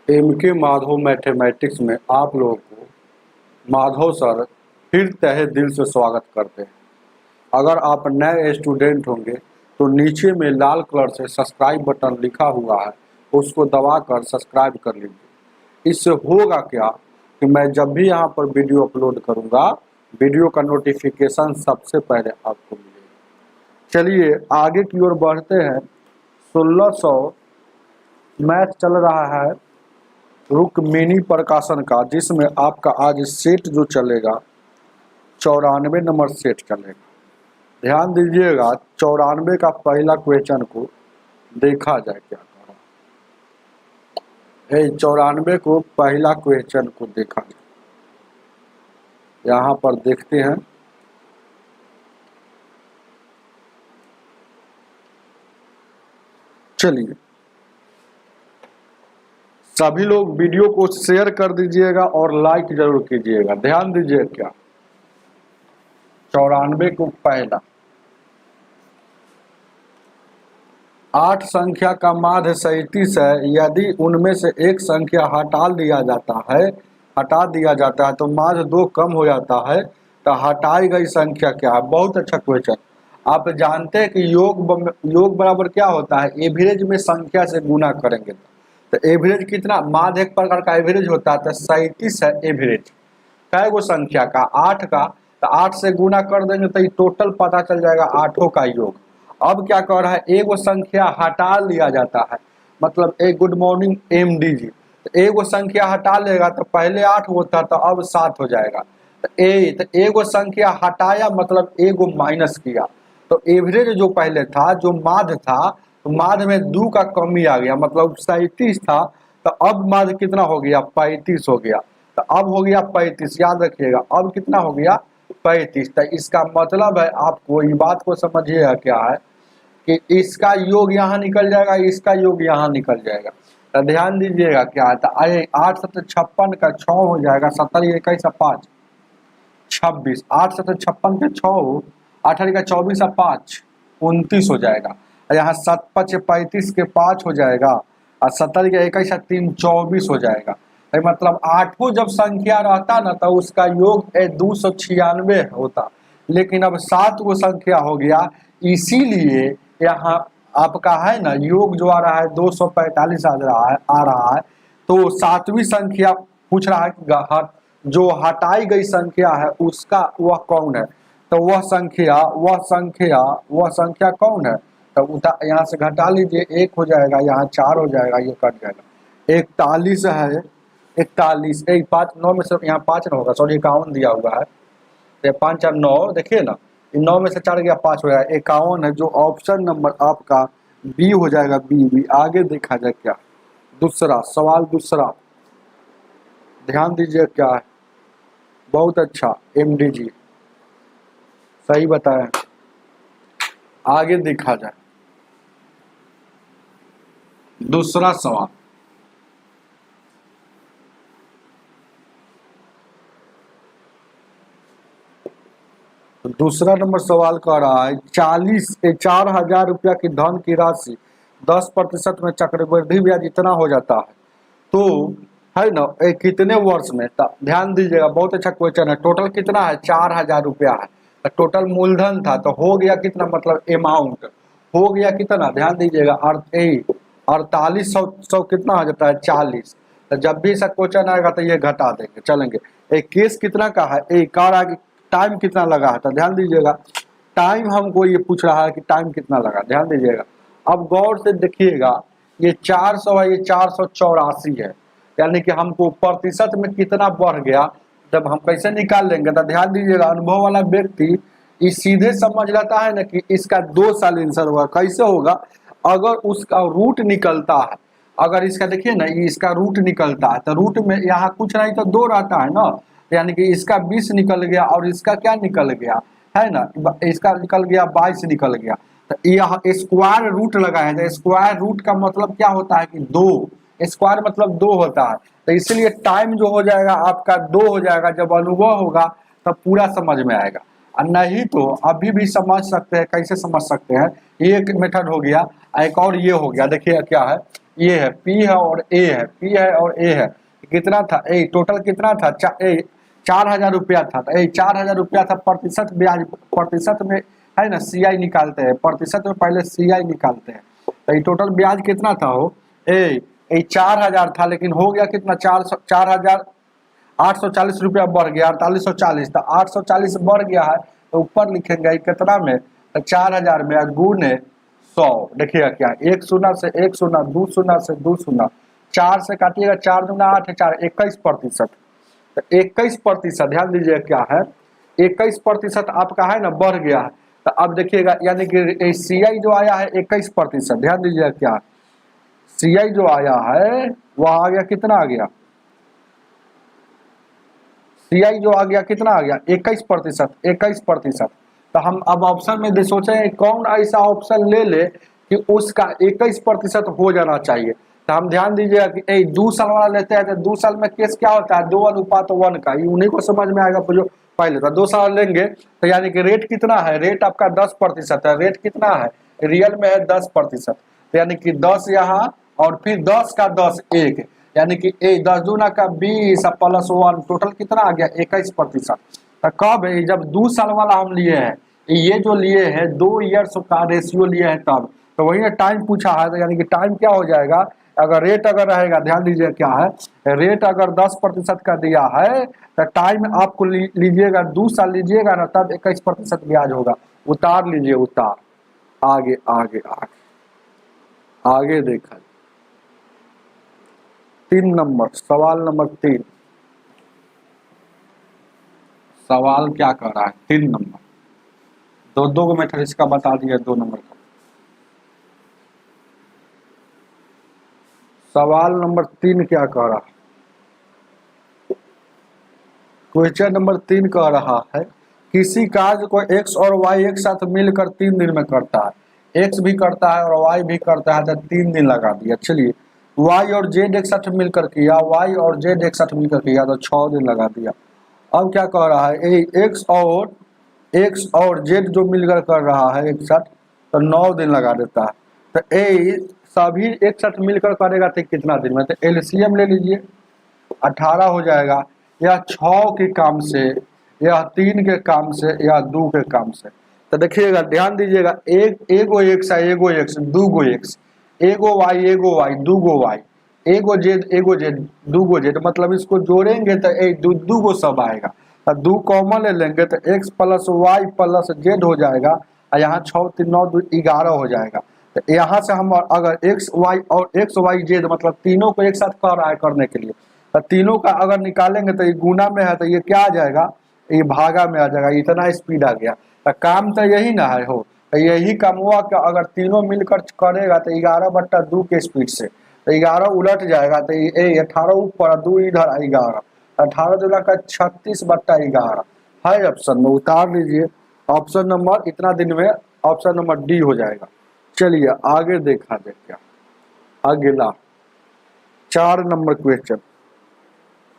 MK. Madhav mathematics में आप लोगों को माधव सर फिर तहे दिल से स्वागत करते हैं। अगर आप नए स्टूडेंट होंगे तो नीचे में लाल कलर से सब्सक्राइब बटन लिखा हुआ है, उसको दबाकर सब्सक्राइब कर लीजिए। इससे होगा क्या कि मैं जब भी यहाँ पर वीडियो अपलोड करूँगा, वीडियो का नोटिफिकेशन सबसे पहले आपको मिलेगा। चलिए आगे की ओर बढ़ते हैं। 1600 मैथ चल रहा है रुक्मिणी प्रकाशन का, जिसमें आपका आज सेट जो चलेगा 94 नंबर सेट चलेगा। ध्यान दीजिएगा, 94 का पहला क्वेश्चन को देखा जाए क्या कर रहा है। 94 को पहला क्वेश्चन को देखा जाए, यहाँ पर देखते हैं। चलिए सभी लोग वीडियो को शेयर कर दीजिएगा और लाइक जरूर कीजिएगा। ध्यान दीजिए, क्या 94 को पहला 8 संख्या का माध्य 37 है। यदि उनमें से एक संख्या हटा दिया जाता है तो माध्य 2 कम हो जाता है, तो हटाई गई संख्या क्या है। बहुत अच्छा क्वेश्चन। आप जानते हैं कि योग बराबर क्या होता है, एवरेज में संख्या से गुना करेंगे तो एवरेज कितना, माध्य एक प्रकार का एवरेज होता है। तो 37 है एवरेज कै गो संख्या का, 8 का, तो 8 से गुना कर देंगे तो ये टोटल पता चल जाएगा आठों का योग। अब क्या कर रहा है, एगो संख्या हटा लिया जाता है, मतलब एक गुड मॉर्निंग MD जी, तो एगो संख्या हटा लेगा तो पहले 8 होता तो अब 7 हो जाएगा। तो एगो संख्या हटाया मतलब एगो माइनस किया, तो एवरेज जो पहले था, जो माध्य था, तो माध्य में 2 का कमी आ गया, मतलब 37 था, तो अब माध्य कितना हो गया, 35 हो गया। तो अब हो गया 35, याद रखिएगा, अब कितना हो गया, 35। तो इसका मतलब है, आपको ये बात को समझिएगा क्या है कि इसका योग यहाँ निकल जाएगा, इसका योग यहाँ निकल जाएगा। तो ध्यान दीजिएगा क्या है, तो 8 7 56 का 6 हो जाएगा, 70 21 5 26, 8 7 56 के 6, 18 का 24 5 29 हो जाएगा। यहाँ 7 5 35 के 5 हो जाएगा, और 70 के 21 3 24 हो जाएगा। मतलब आठों जब संख्या रहता ना तो उसका योग 296 होता, लेकिन अब 7 गो संख्या हो गया, इसीलिए यहाँ आपका है ना योग जो आ रहा है 245 आ रहा है। तो 7वीं संख्या पूछ रहा है कि जो हटाई गई संख्या है उसका वह कौन है, तो वह संख्या कौन है। तो यहाँ से घटा लीजिए, 1 हो जाएगा, यहाँ 4 हो जाएगा, ये कट जाएगा। 41 है, 41 1 5 9 में से यहाँ 5 ना होगा, सॉरी 51 दिया हुआ है, तो 5 और 9 देखिए ना, 9 में से 4 गया 5 हो जाएगा, 51 है, जो ऑप्शन नंबर आपका बी हो जाएगा। बी आगे देखा जाए क्या, दूसरा सवाल, दूसरा ध्यान दीजिए क्या है। बहुत अच्छा MD जी सही बताया। आगे देखा जाए दूसरा सवाल। दूसरा नंबर सवाल कह रहा है 4,000 रुपया की धन की राशि 10% में चक्रवृद्धि ब्याज इतना हो जाता है, तो है ना कितने वर्ष में। ध्यान दीजिएगा, बहुत अच्छा क्वेश्चन है। टोटल कितना है, 4,000 रुपया है, तो टोटल मूलधन था, तो हो गया कितना, मतलब अमाउंट हो गया कितना, ध्यान दीजिएगा 4800 कितना हो जाता है 40। तो जब भी ऐसा क्वेश्चन आएगा तो ये घटा देंगे चलेंगे। एक केस कितना का है, एक और आगे टाइम कितना लगा है, तो ध्यान दीजिएगा टाइम हमको ये पूछ रहा है कि टाइम कितना लगा। ध्यान दीजिएगा, अब गौर से देखिएगा, ये 400 है, ये 484 है, यानी कि हमको प्रतिशत में कितना बढ़ गया, जब हम कैसे निकाल लेंगे। तो ध्यान दीजिएगा, अनुभव वाला व्यक्ति इस सीधे समझ लेता है ना कि इसका 2 साल आंसर होगा। कैसे होगा, अगर उसका रूट निकलता है, अगर इसका देखिए ना इसका रूट निकलता है, तो रूट में यहाँ कुछ नहीं तो 2 रहता है ना, यानी कि इसका 20 निकल गया और इसका क्या निकल गया है ना, इसका निकल गया 22 निकल गया। तो यह स्क्वायर रूट लगा है, तो स्क्वायर रूट का मतलब क्या होता है कि 2, स्क्वायर मतलब 2 होता है, तो इसलिए टाइम जो हो जाएगा आपका 2 हो जाएगा। जब अनुभव होगा तब पूरा समझ में आएगा, और नहीं तो अभी भी समझ सकते हैं। कैसे समझ सकते हैं, ये एक मेथड हो गया, एक और ये हो गया। देखिए क्या है, ये है, पी है और ए है, पी है और ए है। कितना था ए, टोटल कितना था 4,000 रुपया था। 4,000 रुपया था, प्रतिशत ब्याज, प्रतिशत में है ना सीआई निकालते हैं, प्रतिशत में पहले सीआई निकालते हैं। तो ये टोटल ब्याज कितना था हो ए 4,000 था, लेकिन हो गया कितना 4,840 रुपया बढ़ गया 4840। तो 840 बढ़ गया है तो ऊपर लिखेंगे कितना में, तो 4,000 में गुने 100। देखिएगा क्या, एक शून्य से एक शून्य, दो शून्य से दो शून्य, 4 से काटिएगा 4 दूना 8 4, 21%। तो 21%, ध्यान दीजिए क्या है 21% आपका है ना बढ़ गया है। तो अब देखिएगा यानी कि सीआई जो आया है 21%, ध्यान दीजिए क्या सीआई जो आया है वह आ गया कितना आ गया, सीआई जो आ गया कितना आ गया 21%, 21%। तो हम अब ऑप्शन में सोचे कौन ऐसा ऑप्शन ले ले कि उसका 21% हो जाना चाहिए। तो हम ध्यान दीजिएगा कि 2 साल वाला लेते हैं तो 2 साल में केस क्या होता है 2:1 का, ये उन्हीं को समझ में आएगा जो पहले था। 2 साल लेंगे तो यानी कि रेट कितना है, रेट आपका 10% है, रेट कितना है रियल में है 10%। तो यानी कि 10 यहाँ और फिर 10 का 10 1, यानी कि 10 दूना का 20 प्लस 1, टोटल कितना आ गया 21%। तो कब है जब 2 साल वाला हम लिए हैं, ये जो लिए हैं 2 ईयर्स का रेशियो लिए हैं तब। तो वही टाइम पूछा है, तो यानी कि टाइम क्या हो जाएगा, अगर रेट अगर रहेगा, ध्यान दीजिए क्या है रेट अगर 10% का दिया है तो टाइम आपको लीजिएगा 2 साल लीजिएगा ना तब 21% ब्याज होगा। उतार लीजिए, उतार, आगे आगे आगे आगे देखा 3 नंबर, सवाल नंबर 3। सवाल क्या कर रहा है 3 नंबर, दो को मेथड इसका बता दिया 2 नंबर का। सवाल नंबर 3 क्या कह रहा है, क्वेश्चन नंबर 3 कह रहा है किसी कार्य को x और y एक साथ मिलकर 3 दिन में करता है, x भी करता है और y भी करता है, तो 3 दिन लगा दिया। चलिए y और z एक साथ मिलकर किया, y और z एक साथ मिलकर किया तो 6 दिन लगा दिया। अब क्या कह रहा है x और z जो मिलकर कर रहा है एक साथ तो 9 दिन लगा देता है। तो सभी एक साथ मिलकर करेगा तो कितना दिन में, तो एलसीएम ले लीजिए 18 हो जाएगा, या 6 के काम से, या 3 के काम से, या 2 के काम से। तो देखिएगा ध्यान दीजिएगा एगो एक्स है, एगो एक्स, दूगो एक्स, एगो वाई, दूगो वाई, एगो जेड, दूगो जेड, मतलब इसको जोड़ेंगे तो दूगो सब आएगा। तो 2 कॉमन ले लेंगे तो x plus Y plus Z हो जाएगा, और यहाँ 6 3 9 2 11 हो जाएगा। तो यहाँ से हम अगर एक्स वाई जेड मतलब तीनों को एक साथ कर रहा है करने के लिए, तो तीनों का अगर निकालेंगे तो ये गुना में है तो ये क्या आ जाएगा, ये भागा में आ जाएगा। इतना स्पीड आ गया, तो काम तो यही ना है हो, तो यही काम हुआ कि अगर तीनों मिलकर करेगा तो 11/2 के स्पीड से, तो 11 उलट जाएगा तो ये 18 ऊपर 2 इधर 11, 18 दूना का 36/11 है। ऑप्शन में उतार लीजिए, ऑप्शन नंबर इतना दिन में ऑप्शन नंबर डी हो जाएगा। चलिए आगे देखा जाए क्या, अगला 4 नंबर क्वेश्चन।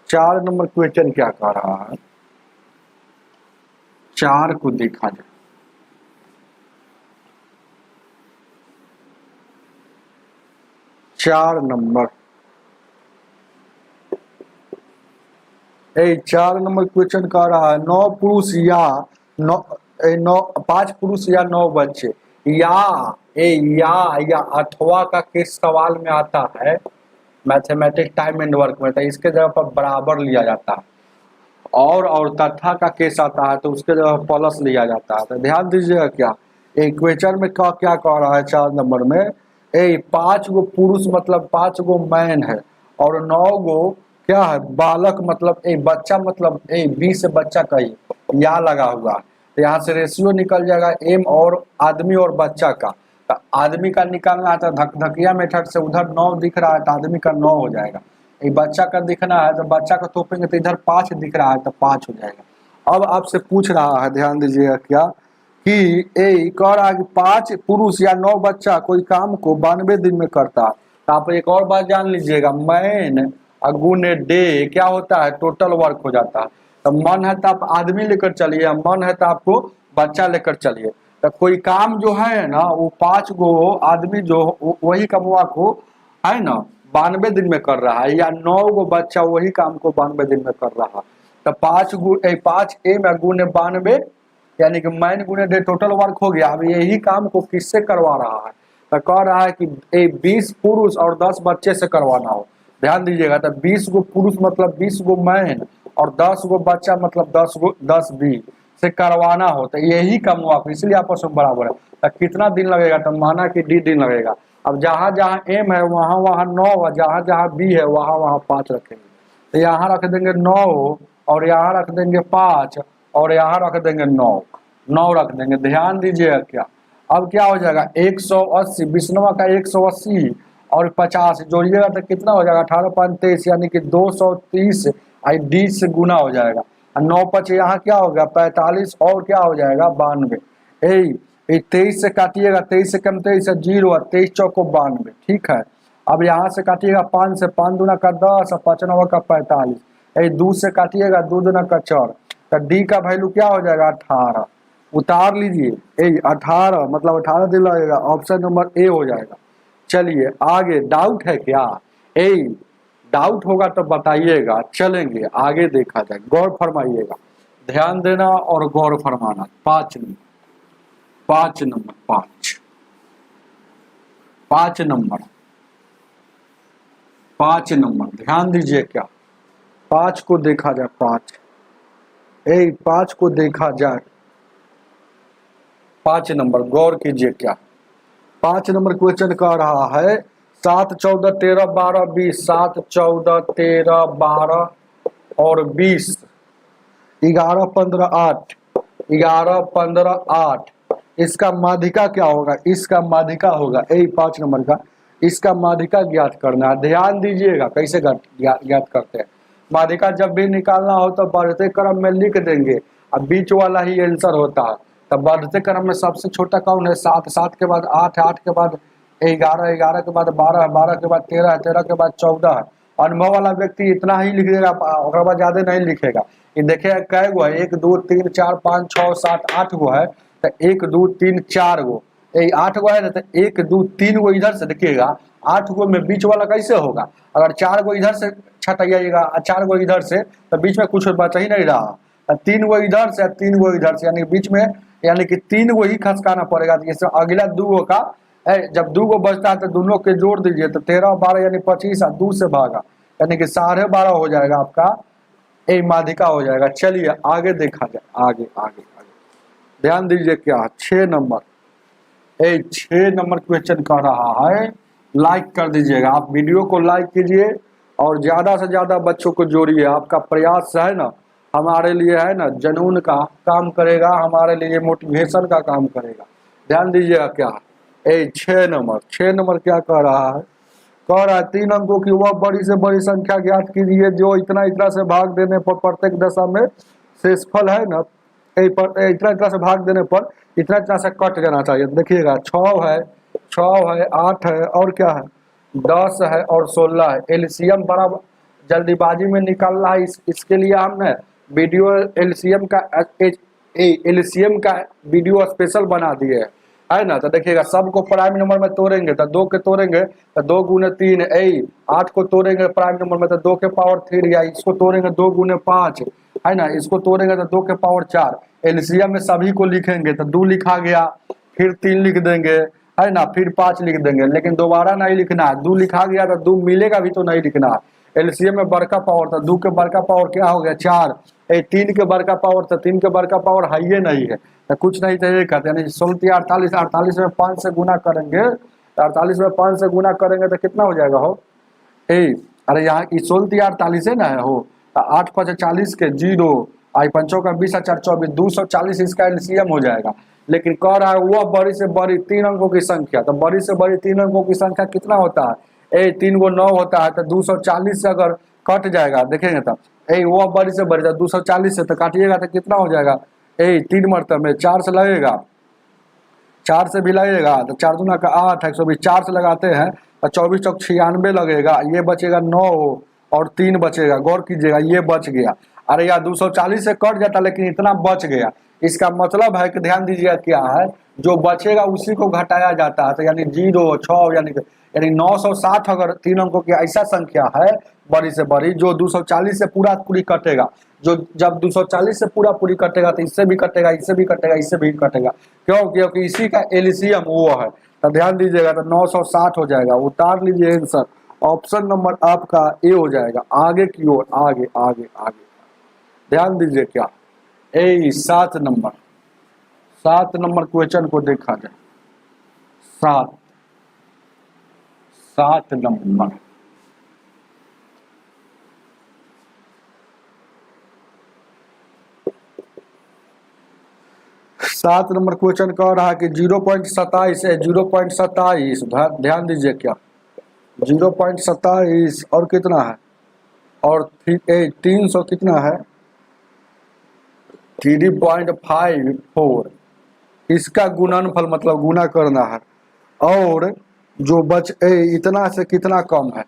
4 नंबर क्वेश्चन क्या कह रहा है, 4 को देखा जाए। 4 नंबर 4 नंबर क्वेश्चन कह रहा है 9 पुरुष या 5 पुरुष या 9 बच्चे, या अथवा का किस सवाल में आता है मैथमेटिक्स टाइम एंड वर्क में, तो इसके जगह पर बराबर लिया जाता है, और तथा का केस आता है तो उसके जगह प्लस लिया जाता है। तो ध्यान दीजिएगा क्या क्वेश्चन में क्या कह रहा है 4 नंबर में 5 गो पुरुष मतलब 5 गो मैन है, और 9 गो क्या है बालक मतलब बच्चा, मतलब 20 बच्चा का ही या लगा हुआ है। तो यहाँ से रेशियो निकल जाएगा एम और आदमी और बच्चा का। तो आदमी का निकालना है तो धकधकिया मेथड से उधर 9 दिख रहा है तो आदमी का 9 हो जाएगा, बच्चा का दिखना है तो बच्चा का तोपेंगे तो इधर 5 दिख रहा है तो 5 हो जाएगा। अब आपसे पूछ रहा है, ध्यान दीजिएगा क्या कि कह रहा है कि 5 पुरुष या 9 बच्चा कोई काम को 92 दिन में करता है। तो आप एक और बात जान लीजिएगा, मैन गुने डे क्या होता है टोटल वर्क हो जाता है। तो मन है तो आप आदमी लेकर चलिए, मन है तो आपको बच्चा लेकर चलिए। तो कोई काम जो है ना वो 5 गो आदमी जो वही कमुआ को है ना 92 दिन में कर रहा है, या 9 गो बच्चा वही काम को 92 दिन में कर रहा है। तो 5 ए में गुने 92 यानी कि मैन गुने डे टोटल वर्क हो गया। अब यही काम को किससे करवा रहा है, तो कह रहा है कि 20 पुरुष और 10 बच्चे से करवाना हो। ध्यान दीजिएगा, तो 20 गो पुरुष मतलब 20 गो मैन और 10 गो बच्चा मतलब 10 बी से करवाना हो, तो यही काम हुआ, इसलिए आपस में बराबर है। तो कितना दिन लगेगा, तो माना कि डी दिन लगेगा। अब जहाँ जहाँ एम है वहाँ वहाँ 9, जहाँ जहाँ बी है वहाँ वहाँ 5 रखेंगे। तो यहाँ रख देंगे 9 और यहाँ रख देंगे 5 और यहाँ रख देंगे 9 रख देंगे। ध्यान दीजिएगा क्या, अब क्या हो जाएगा 180, 20 का 180 और 50 जोड़िएगा तो कितना हो जाएगा 18 5 23 यानी कि 230 डी से गुना हो जाएगा। 9 5 यहाँ क्या हो गया 45 और क्या हो जाएगा 92। 23 से काटिएगा, 23 से कम 23 है 0, 23 चौको 92। ठीक है, अब यहाँ से काटिएगा 5 से, 5 दूना का 10 और 5 9 का 45। 2 से काटिएगा 2 दूना का 4, तो डी का वैल्यू क्या हो जाएगा 18। उतार लीजिए 18 मतलब 18 दिन लगेगा, ऑप्शन नंबर ए हो जाएगा। चलिए आगे, डाउट है क्या? डाउट होगा तो बताइएगा, चलेंगे आगे देखा जाए। गौर फरमाइएगा, ध्यान देना और गौर फरमाना। 5 नंबर ध्यान दीजिए क्या, 5 को देखा जाए। 5 को देखा जाए, 5 नंबर गौर कीजिए क्या। 5 नंबर क्वेश्चन कह रहा है 7 14 13 12 20, 7 14 13 12 और 20, 11 15 8, 11 15 8। इसका माध्यिका क्या होगा? इसका माध्यिका होगा 5 नंबर का, इसका माध्यिका ज्ञात करना है। ध्यान दीजिएगा कैसे ज्ञात करते हैं। माध्यिका जब भी निकालना हो तो बढ़ते क्रम में लिख देंगे, अब बीच वाला ही आंसर होता है। तब बढ़ते क्रम में सबसे छोटा कौन है? 7, 7 के बाद 8, 8 के बाद 11, 11 के बाद 12, 12 के बाद 13, 13 के बाद 14 है। अनुभव वाला व्यक्ति इतना ही लिख देगा, और बाद ज्यादा नहीं लिखेगा। ये देखिए कै गो है, 1 2 3 4 5 6 7 8 गो है, तो 1 2 3 4 गो, 8 गो है ना, तो 1 2 3 गो इधर से देखिएगा, 8 गो में बीच वाला कैसे होगा? अगर 4 गो इधर से छटाइएगा, 4 गो इधर से, तो बीच में कुछ बचा ही नहीं रहा। 3 गो इधर से, 3 गो इधर से, यानी बीच में यानी कि 3 गो ही खसकाना पड़ेगा। जैसे अगला 2 गो का जब 2 गो बचता है तो दोनों के जोड़ दीजिए, तो 13 12 यानी 25 और 2 से भागा यानी कि 12.5 हो जाएगा आपका, माध्यिका हो जाएगा। चलिए आगे देखा जाए, आगे आगे आगे ध्यान दीजिए क्या 6 नंबर 6 नंबर क्वेश्चन कर रहा है। लाइक कर दीजिएगा, आप वीडियो को लाइक कीजिए और ज्यादा से ज्यादा बच्चों को जोड़िए। आपका प्रयास है ना, हमारे लिए है ना जनून का काम करेगा, हमारे लिए मोटिवेशन का काम करेगा। ध्यान दीजिएगा क्या 6 नंबर क्या कह रहा है? कह रहा है 3 अंकों की वह बड़ी से बड़ी संख्या ज्ञात कीजिए जो इतना इतना से भाग देने पर प्रत्येक दशा में शेषफल है ना, इतना इतना से भाग देने पर इतना इतना से कट जाना चाहिए। देखिएगा 6 है, 8 है और क्या है 10 है और 16 है। एलसीएम बड़ा जल्दीबाजी में निकालना है, इसके लिए हमने वीडियो एलसीएम का वीडियो स्पेशल बना दिए है ना। तो देखिएगा सबको प्राइम नंबर में तोड़ेंगे तो 2 के तोड़ेंगे तो 2 गुने 3, 8 को तोड़ेंगे प्राइम नंबर में तो 2 के पावर 3, या इसको तोड़ेंगे 2 गुने 5 है ना, इसको तोड़ेंगे तो 2 के पावर 4। एलसीएम में सभी को लिखेंगे तो 2 लिखा गया, फिर 3 लिख देंगे है ना, फिर 5 लिख देंगे, लेकिन दोबारा नहीं लिखना है। 2 लिखा गया तो 2 मिलेगा भी तो नहीं लिखना है। एलसीएम में बड़का पावर था, 2 के बड़का पावर क्या हो गया 4, 3 के बड़का पावर था, 3 के बड़का पावर है ये नहीं है तो कुछ नहीं चाहिए कहते, यानी 16 48, 48 में 5 से गुना करेंगे, 48 में 5 से गुना करेंगे तो कितना हो जाएगा हो अरे यहाँ 16 48 है ना हो, 8 5 40 के 0, 5 का 20 4 24, 240 इसका एलसीएम हो जाएगा। लेकिन कह रहा है वह बड़ी से बड़ी 3 अंकों की संख्या, तो बड़ी से बड़ी 3 अंकों की संख्या कितना होता है 3 को 9 होता है, तो 240 से अगर कट जाएगा देखेंगे तब वो बड़ी से बड़ी 240 से तो काटिएगा तो कितना हो जाएगा 3 मरतब में 4 से लगेगा, 4 से भी लगेगा तो 4 दूना का 8, 120, 4 से लगाते हैं तो 24 चौक 96 लगेगा, ये बचेगा 9 और 3 बचेगा। गौर कीजिएगा ये बच गया, अरे यार 240 से कट जाता लेकिन इतना बच गया। इसका मतलब है कि ध्यान दीजिएगा क्या है जो बचेगा उसी को घटाया जाता है। तो यानी 0, 6 यानी 960 अगर 3 अंकों की ऐसा संख्या है बड़ी से बड़ी जो 240 से पूरा पूरी कटेगा, जो जब 240 से पूरा पूरी कटेगा तो इससे भी कटेगा, इससे भी कटेगा, इससे भी कटेगा। क्यों? क्योंकि इसी का एलसीएम वो है। तो ध्यान दीजिएगा, तो 960 हो जाएगा। उतार लीजिए आंसर, ऑप्शन नंबर आपका ए हो जाएगा। आगे की ओर, आगे आगे आगे ध्यान दीजिए, क्या 7 नंबर क्वेश्चन को देखा जाए। 7 नंबर, सात नंबर क्वेश्चन कह रहा है कि 0.27 है, 0.27 ध्यान दीजिए, क्या 0.27 और कितना है, और 300 कितना है, 3.54, इसका गुणनफल मतलब गुना करना है। और जो इतना से कितना कम है,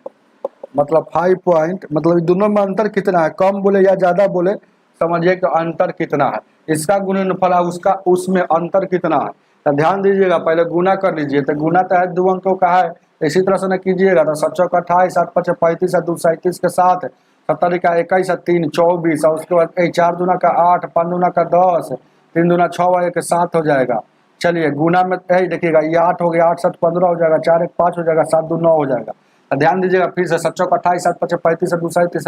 मतलब 5 पॉइंट, मतलब दोनों में अंतर कितना है, कम बोले या ज्यादा बोले समझिए कि अंतर कितना है। इसका गुणनफल है उसका, उसमें अंतर कितना है। तो ध्यान दीजिएगा, पहले गुना कर लीजिए। तो गुना तो है 2 अंकों का है, इसी तरह से न कीजिएगा। तो 7 चौक 28, 7 5 35, 2 37 के साथ, 70 का 21, 3 24, और उसके बाद 4 दूना का 8, 5 दूना का 10, 3 दूना 6, 1 7 हो जाएगा। चलिए गुना में देखिएगा, ये 8 हो गया, 8 7 15 हो जाएगा, 4 1 5 हो जाएगा, 7 2 9 हो जाएगा। ध्यान दीजिएगा फिर से, 7 चौक 28, 7 5 35, 2 37,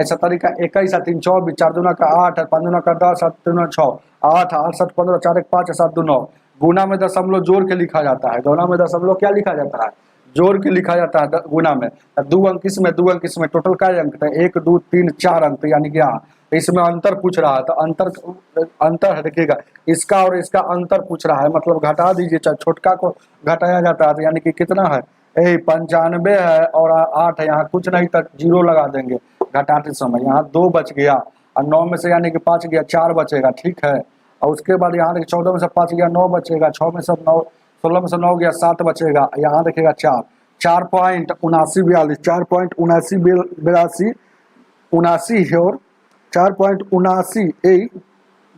70 का 21, 3 24, 4 दूना का 8, 5 दूना का 10, 7 दूना 6, 8 8 7 15, 4 1 5, 7 2 9। गुना में दशमलव जोड़ के लिखा जाता है, गुना में दशमलव क्या लिखा जाता है, जोड़ के लिखा जाता है गुना में। 2 अंक इसमें, 2 अंक इसमें, टोटल का अंक था 1 2 3 4 अंक, यानी कि यहाँ इसमें अंतर पूछ रहा है। तो अंतर है, देखिएगा इसका और इसका अंतर पूछ रहा है, मतलब घटा दीजिए, चाहे छोटका को घटाया जाता है। तो यानी कि कितना है, 95 है और 8 है, यहाँ कुछ नहीं तक 0 लगा देंगे घटाते समय। यहाँ 2 बच गया, और 9 में से यानी कि 5 गया, 4 बचेगा, ठीक है। और उसके बाद यहाँ देखिए 14 में से 5 गया, 9 बचेगा, 6 में से 9, 16 में से 9 गया, 7 बचेगा, यहाँ देखिएगा 4, 4.7942, 4.7982 है, और 4.79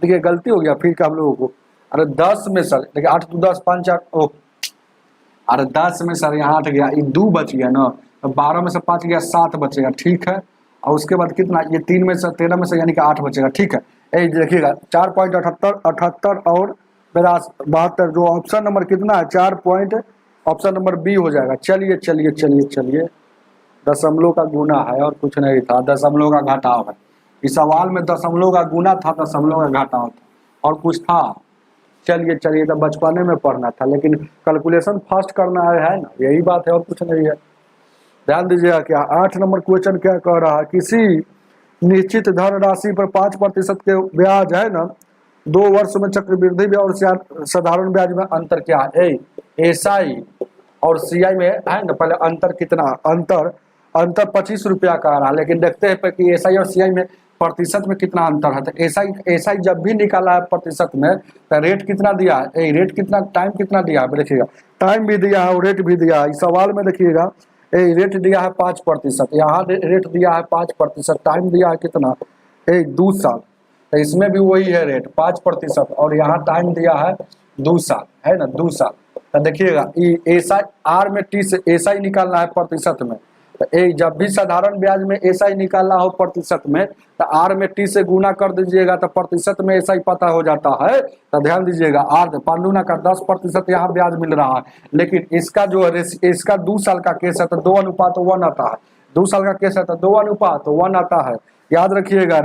देखिए गलती हो गया फिर का हम लोगों को। अरे 10 में सर देखिए 8 2 10 5 4, ओह अरे 10 में सर यहाँ 8 गया, ये 2 बच गया ना, तो 12 में से 5 गया, 7 बचेगा, ठीक है। और उसके बाद कितना, ये 3 में से 13 में से यानी कि 8 बचेगा, ठीक है। ये देखिएगा 4.78 और 72, जो ऑप्शन नंबर कितना है, 4 ऑप्शन नंबर बी हो जाएगा। चलिए चलिए चलिए चलिए, दशमलव का गुना है और कुछ नहीं था, दशमलव का घटाव है। इस सवाल में दशमलव का गुना था, दशमलव का घटाव था, और कुछ था। चलिए चलिए, तो बचपने में पढ़ना था, लेकिन कैलकुलेशन फास्ट करना है ना, यही बात है और कुछ नहीं है। ध्यान दीजिएगा, क्या 8 नंबर क्वेश्चन क्या कह रहा है, किसी निश्चित धन राशि पर 5% के ब्याज है ना, 2 वर्ष में चक्रवृद्धि ब्याज और साधारण ब्याज में अंतर क्या है। एसआई और सीआई में है ना, पहले अंतर कितना, अंतर 25 रुपया का रहा, लेकिन देखते हैं कि एसआई और सीआई में प्रतिशत में कितना अंतर है। तो एसआई जब भी निकाला है प्रतिशत में, तो रेट कितना दिया है, रेट कितना, टाइम कितना दिया है, देखिएगा टाइम भी दिया है और रेट भी दिया है। इस सवाल में देखिएगा रेट दिया है 5%, यहाँ रेट दिया है 5%, टाइम दिया है कितना, 2 साल। तो इसमें भी वही है रेट 5%, और यहाँ टाइम दिया है 2 साल, है ना, 2 साल। तो देखिएगा एसआई आर में टी से एसआई निकालना है प्रतिशत में, तो जब भी साधारण ब्याज में एसआई निकालना हो प्रतिशत में, तो आर में टी से गुना कर दीजिएगा, तो प्रतिशत में एसआई पता हो जाता है। तो ध्यान दीजिएगा, आर 5 दूना का 10% यहाँ ब्याज मिल रहा है, लेकिन इसका जो है इसका 2 साल का केस है, तो 2:1 आता है। 2 साल का केस है तो 2:1 आता है, याद रखिएगा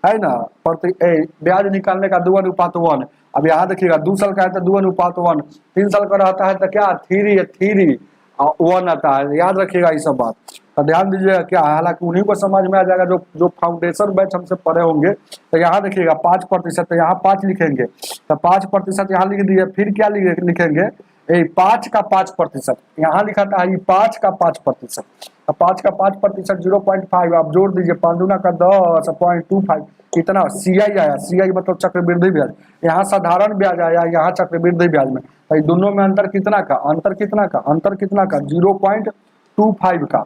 है ना। ब्याज निकालने का 2:1। अब यहाँ देखिएगा 2 साल का है तो 2:1, 3 साल का रहता है तो क्या 3:1 आता है, याद रखिएगा ये सब बात। तो ध्यान दीजिएगा क्या, हालांकि उन्हीं को समझ में आ जाएगा जो फाउंडेशन बैच हमसे पढ़े होंगे। तो यहाँ देखिएगा 5%, तो यहाँ 5 लिखेंगे, तो 5% यहाँ लिख दिए, फिर क्या लिखेंगे, 5 का 5%, यहाँ लिखा था ये 5 का 5%, तो 5 का 5% 0.5, आप जोड़ दीजिए, 5 दूना का 10, 0.25, कितना सीआई आया, सीआई मतलब चक्रवृद्धि ब्याज, यहाँ साधारण ब्याज आया, यहाँ चक्रवृद्धि ब्याज में। तो दोनों में अंतर कितना का, अंतर कितना का 0.25 का।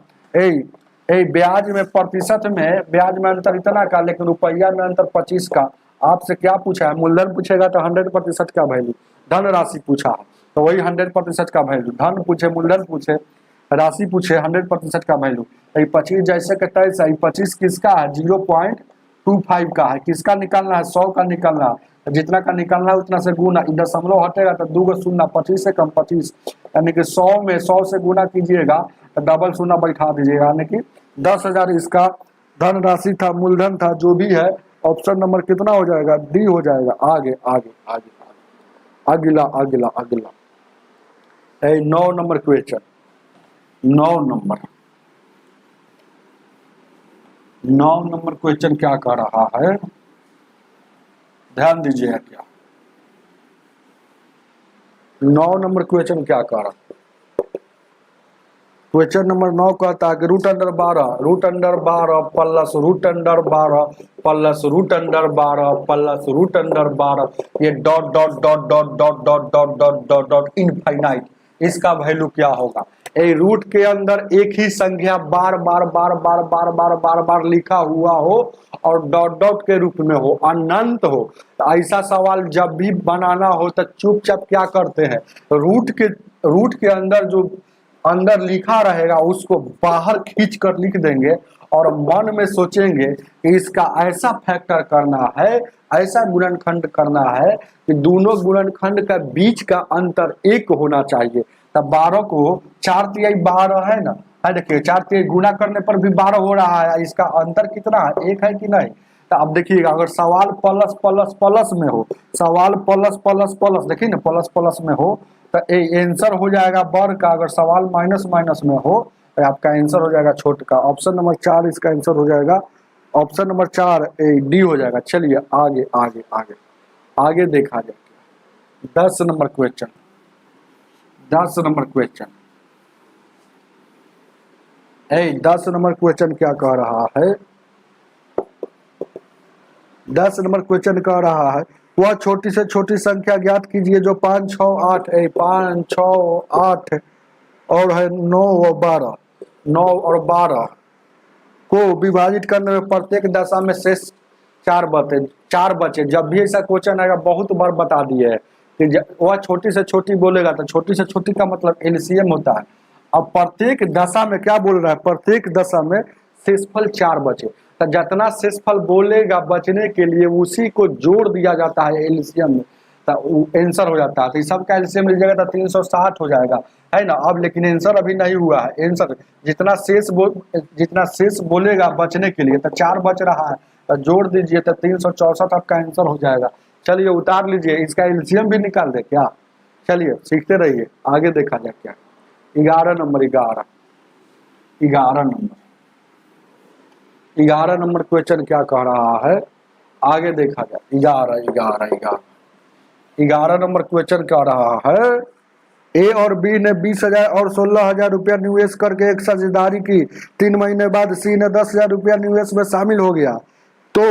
ब्याज में प्रतिशत में ब्याज में अंतर इतना का, लेकिन रुपया में अंतर 25 का। आपसे क्या पूछा है, मूलधन पूछेगा तो 100% का वैल्यू, धन राशि पूछा है तो वही 100% का वैल्यू, धन पूछे मूलधन पूछे राशि पूछे 100% का वैल्यू। 25 जैसे का तैसा, 25 किसका है 0.25 का है, किसका निकालना है 100 का निकालना है, जितना का निकालना है उतना से गुना, दशमलव हटेगा तो 2 शून्य, 25 से कम 25, यानी कि 100 में 100 से गुना कीजिएगा तो डबल शून्य बैठा दीजिएगा, यानी कि 10,000 इसका धन राशि था, मूलधन था, जो भी है। ऑप्शन नंबर कितना हो जाएगा, डी हो जाएगा। आगे आगे आगे अगला अगला अगला 9 नंबर क्वेश्चन, 9 नंबर क्वेश्चन क्या कह रहा है, ध्यान दीजिएगा क्या 9 नंबर क्वेश्चन क्या कह रहा है। क्वेश्चन नंबर 9 कहता है कि root under 12 plus root under 12 plus root under 12 plus root under 12, ये dot dot dot dot dot dot dot dot dot dot infinite, इसका वैल्यू क्या होगा। ए रूट के अंदर एक ही संख्या बार बार बार बार बार बार बार बार लिखा हुआ हो और डॉट डॉट के रूप में हो, अनंत हो, तो ऐसा सवाल जब भी बनाना हो तो चुपचाप क्या करते हैं, रूट के अंदर जो अंदर लिखा रहेगा उसको बाहर खींच कर लिख देंगे और मन में सोचेंगे कि इसका ऐसा फैक्टर करना है, ऐसा गुणनखंड करना है कि दोनों गुणनखंड का बीच का अंतर 1 होना चाहिए। तब 12 को 4 तिहाई 12 है ना, है देखिए 4 तिहाई गुना करने पर भी 12 हो रहा है, इसका अंतर कितना है 1 है कि नहीं। तो अब देखिएगा अगर सवाल प्लस प्लस प्लस में हो, सवाल प्लस प्लस प्लस देखिए ना प्लस प्लस में हो तो आंसर हो जाएगा बड़ का, अगर सवाल माइनस माइनस में हो तो आपका आंसर हो जाएगा छोट का। ऑप्शन नंबर 4 इसका आंसर हो जाएगा, ऑप्शन नंबर 4 डी हो जाएगा। चलिए आगे आगे आगे आगे देखा जाए 10 number question, 10 number question 10 number question क्या कह रहा है, 10 नंबर क्वेश्चन कह रहा है वह छोटी से छोटी संख्या ज्ञात कीजिए जो 5, 6, 8 5, 6, 8 और है 9 और 12, 9 और 12 को विभाजित करने में प्रत्येक दशा में शेष 4 बचे। जब भी ऐसा क्वेश्चन आएगा बहुत बार बता दिए है कि वह छोटी से छोटी बोलेगा तो छोटी से छोटी का मतलब एलसीएम होता है। अब प्रत्येक दशा में क्या बोल रहा है, प्रत्येक दशा में शेषफल 4 बचे, तो जितना शेषफल बोलेगा बचने के लिए उसी को जोड़ दिया जाता है एलसीएम में, तो आंसर हो जाता है। तो सबका एलसीएम लीजिएगा तो 360 हो जाएगा, है ना। अब लेकिन आंसर अभी नहीं हुआ है, आंसर जितना शेष बोलेगा बचने के लिए तो 4 बच रहा है, तो जोड़ दीजिए तो 364 आपका आंसर हो जाएगा। चलिए उतार लीजिए, इसका एलसीएम भी निकाल दे क्या। चलिए सीखते रहिए, आगे देखा जाए क्या 11 नंबर 11 नंबर क्वेश्चन क्या कह रहा है, आगे देखा जाए 11 नंबर क्वेश्चन कह रहा है ए और बी ने 20,000 और 16,000 रुपया निवेश करके एक साझेदारी की, 3 महीने बाद सी ने 10,000 रुपया निवेश में शामिल हो गया, तो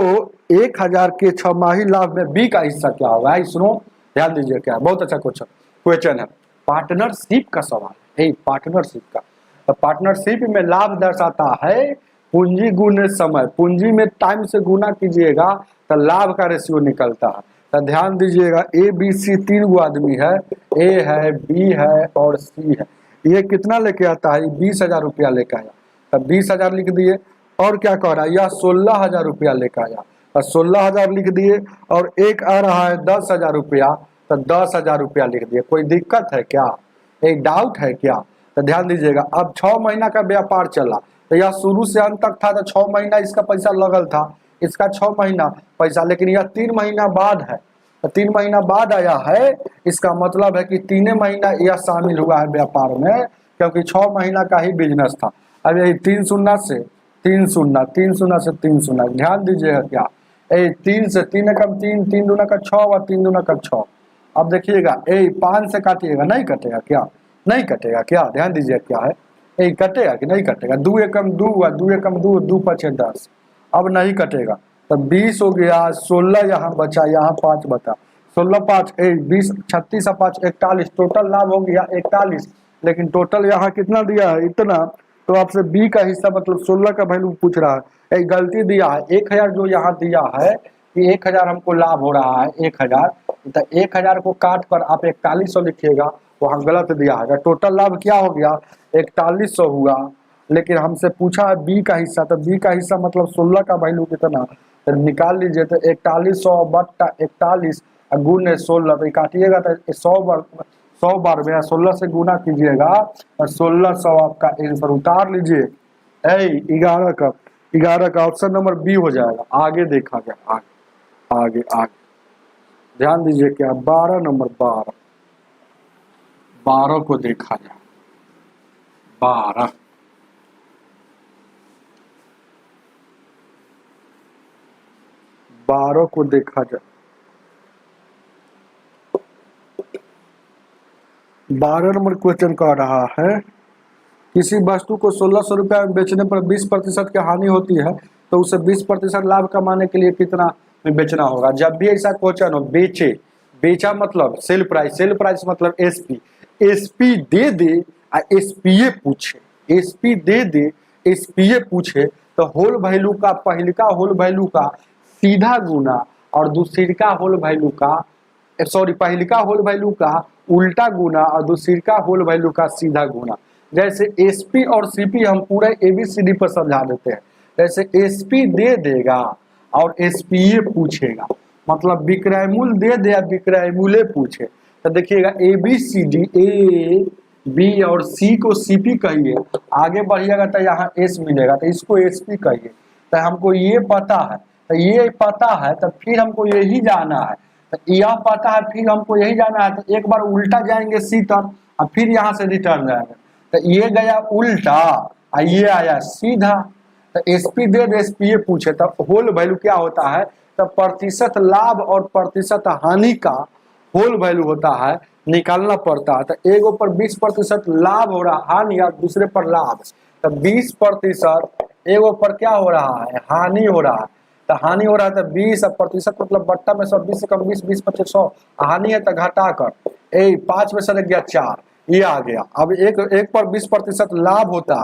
1,000 के 6 माही लाभ में बी का हिस्सा क्या होगा। सुनो ध्यान दीजिए, क्या बहुत अच्छा क्वेश्चन है, पार्टनरशिप का सवाल है, पार्टनरशिप का। तो पार्टनरशिप में लाभ दर्शाता है पूंजी गुने समय, पूंजी में टाइम से गुना कीजिएगा तो लाभ का रेशियो निकलता है। तो ध्यान दीजिएगा ए बी सी 3 गो आदमी है, ए है बी है और सी है, ये कितना लेके आता है 20,000 रुपया लेके आया, तो 20,000 लिख दिए। और क्या कह रहा है यह 16,000 रुपया लेके आया, तो 16,000 लिख दिए, और एक आ रहा है 10,000 रुपया, तो 10,000 रुपया लिख दिए। कोई दिक्कत है क्या, एक डाउट है क्या। तो ध्यान दीजिएगा अब 6 महीना का व्यापार चला, तो यह शुरू से अंत तक था, तो 6 महीना इसका पैसा लगल था, इसका 6 महीना पैसा, लेकिन यह 3 महीना बाद है, तो 3 महीना बाद आया है, इसका मतलब है कि 3 महीना यह शामिल हुआ है व्यापार में, क्योंकि 6 महीना का ही बिजनेस था। अब यही 3 शून्य से 3 शून्य, 3 शून्य से 3 शून्य, ध्यान दीजिएगा क्या 3 से 3 एकम 3, 3 दूना का 6 और 3 दूना का 6। अब देखिएगा 5 से काटिएगा, नहीं कटेगा क्या, नहीं कटेगा क्या, ध्यान दीजिए क्या है, कटेगा कि नहीं कटेगा, 2 एकम 2 हुआ, 2 एकम 2, 2 पचे 10, अब नहीं कटेगा, तो 20 हो गया, 16 यहाँ बचा, यहाँ 5 बचा, 16 5 20, 36 5 41, टोटल लाभ हो गया 41, लेकिन टोटल यहाँ कितना दिया है इतना, तो आपसे बी का हिस्सा मतलब 16 का वैल्यू पूछ रहा है, गलती दिया है 1,000 जो यहाँ दिया है कि 1,000 हमको लाभ हो रहा है, 1,000 तो 1000 को काट कर आप 4100 लिखिएगा, वहाँ गलत दिया है। टोटल लाभ क्या हो गया, 4100 हुआ, लेकिन हमसे पूछा है बी का हिस्सा, तो बी का हिस्सा मतलब 16 का वैल्यू कितना, तो निकाल लीजिए। तो 4100 बट्टा 41 गुणे 16, तो काटिएगा तो 100 बार में 16 से गुना कीजिएगा, और 1600 आपका आंसर उतार लीजिए। 11 का ऑप्शन नंबर बी हो जाएगा। आगे देखा गया, आगे ध्यान दीजिए क्या 12 नंबर 12 को देखा जाए। 12 को देखा जाए। 12 नंबर क्वेश्चन कह रहा है किसी वस्तु को 1600 रुपया में बेचने पर 20% की हानि होती है, तो उसे 20% लाभ कमाने के लिए कितना में बेचना होगा। जब भी ऐसा क्वेश्चन हो, बेचा मतलब सेल प्राइस मतलब एसपी दे दे एसपीए पूछे, तो होल वैल्यू का पहलिका होल वैल्यू का सीधा गुना और दूसरिका होल वैल्यू का पहलिका होल वैल्यू का उल्टा गुना और दूसरिका होल वैल्यू का सीधा गुना। जैसे एसपी और सीपी हम पूरे एबीसीडी पर समझा देते हैं। जैसे एसपी दे देगा और एसपीए पूछेगा, मतलब विक्रय मूल्य दे दे या विक्रय मूल्य पूछे, तो देखिएगा एबीसीडी ए बी और सी को सीपी कहिए, आगे बढ़िएगा तो यहाँ एस मिलेगा, तो इसको एसपी कहिए। तो हमको ये पता है, तो ये पता है, तो फिर हमको यही जाना है, तो यह पता है, फिर हमको यही जाना है, तो एक बार उल्टा जाएंगे सी तरफ और फिर यहाँ से रिटर्न जाएंगे, तो ये गया उल्टा और ये आया सीधा। तो एसपी दे दे एसपीए पूछे, तब होल वैल्यू क्या होता है, तब प्रतिशत लाभ और प्रतिशत हानि का होल वैल्यू होता है, निकालना पड़ता है। तो एगो पर 20% लाभ हो रहा हानि या दूसरे पर लाभ, तो 20% एगो पर क्या हो रहा है, हानि हो रहा है, तो हानि हो रहा है तो 20% मतलब बट्टा में 20 से कम 20 25 100 हानि है, तो घटा कर 5 में से लग गया 4, ये आ गया। अब एक पर 20% लाभ होता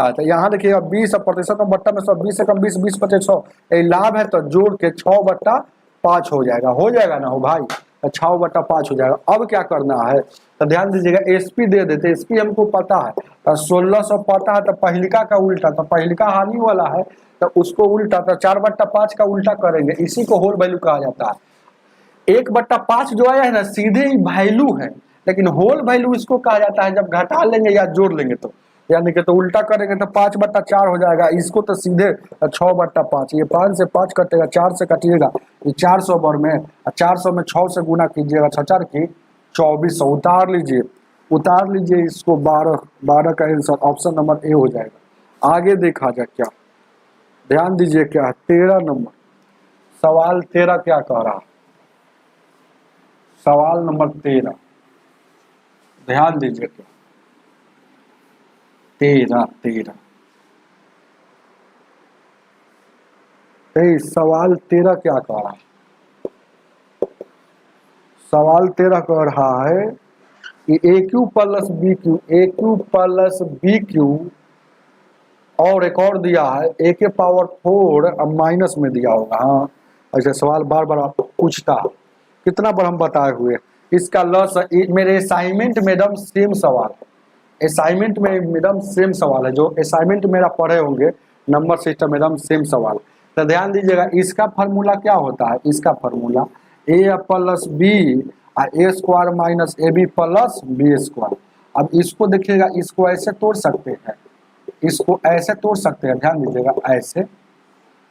है, तो यहाँ देखिएगा 20% में बट्टा में 20 से कम 20 20 25 100 लाभ है, तो जोड़ के 6/5 हो जाएगा ना हो भाई, तो 6/5 हो जाएगा। अब क्या करना है, तो ध्यान दीजिएगा एसपी दे देते, एसपी हमको पता है, तो 1600 पता है, तो पहलिका का उल्टा, तो पहलिका हानि वाला है तो उसको उल्टा, तो 4/5 का उल्टा करेंगे, इसी को होल वैल्यू कहा जाता है। 1/5 जो आया है ना सीधे ही वैल्यू है, लेकिन होल वैल्यू इसको कहा जाता है जब घटा लेंगे या जोड़ लेंगे, तो यानी कि तो उल्टा करेंगे तो 5/4 हो जाएगा, इसको तो सीधे 6/5, ये 5 से 5 कटेगा, 4 से कटिएगा, ये 400 बार में, 400 में 6 से गुना कीजिएगा, 6×4 की 2400, उतार लीजिए इसको। 12 का आंसर ऑप्शन नंबर ए हो जाएगा। आगे देखा जाए क्या, ध्यान दीजिए क्या है 13 नंबर सवाल 13 क्या कह रहा, सवाल नंबर 13 ध्यान दीजिए क्या 13 सवाल 13 क्या कह रहा है, सवाल 13 कह रहा है कि ए क्यू प्लस बी क्यू और एक और दिया है ए के पावर 4 अब माइनस में दिया होगा। हाँ ऐसे सवाल बार बार आपको पूछता है, कितना बार हम बताए हुए, इसका लॉस मेरे असाइनमेंट में एकदम सेम सवाल है, असाइनमेंट में एकदम सेम सवाल है, जो असाइनमेंट मेरा पढ़े होंगे नंबर सिस्टम एकदम सेम सवाल। तो ध्यान दीजिएगा इसका फार्मूला क्या होता है, इसका formula A plus B A square minus A B plus B square. अब इसको देखिएगा, इसको ऐसे तोड़ सकते हैं, इसको ऐसे तोड़ सकते हैं, ध्यान दीजिएगा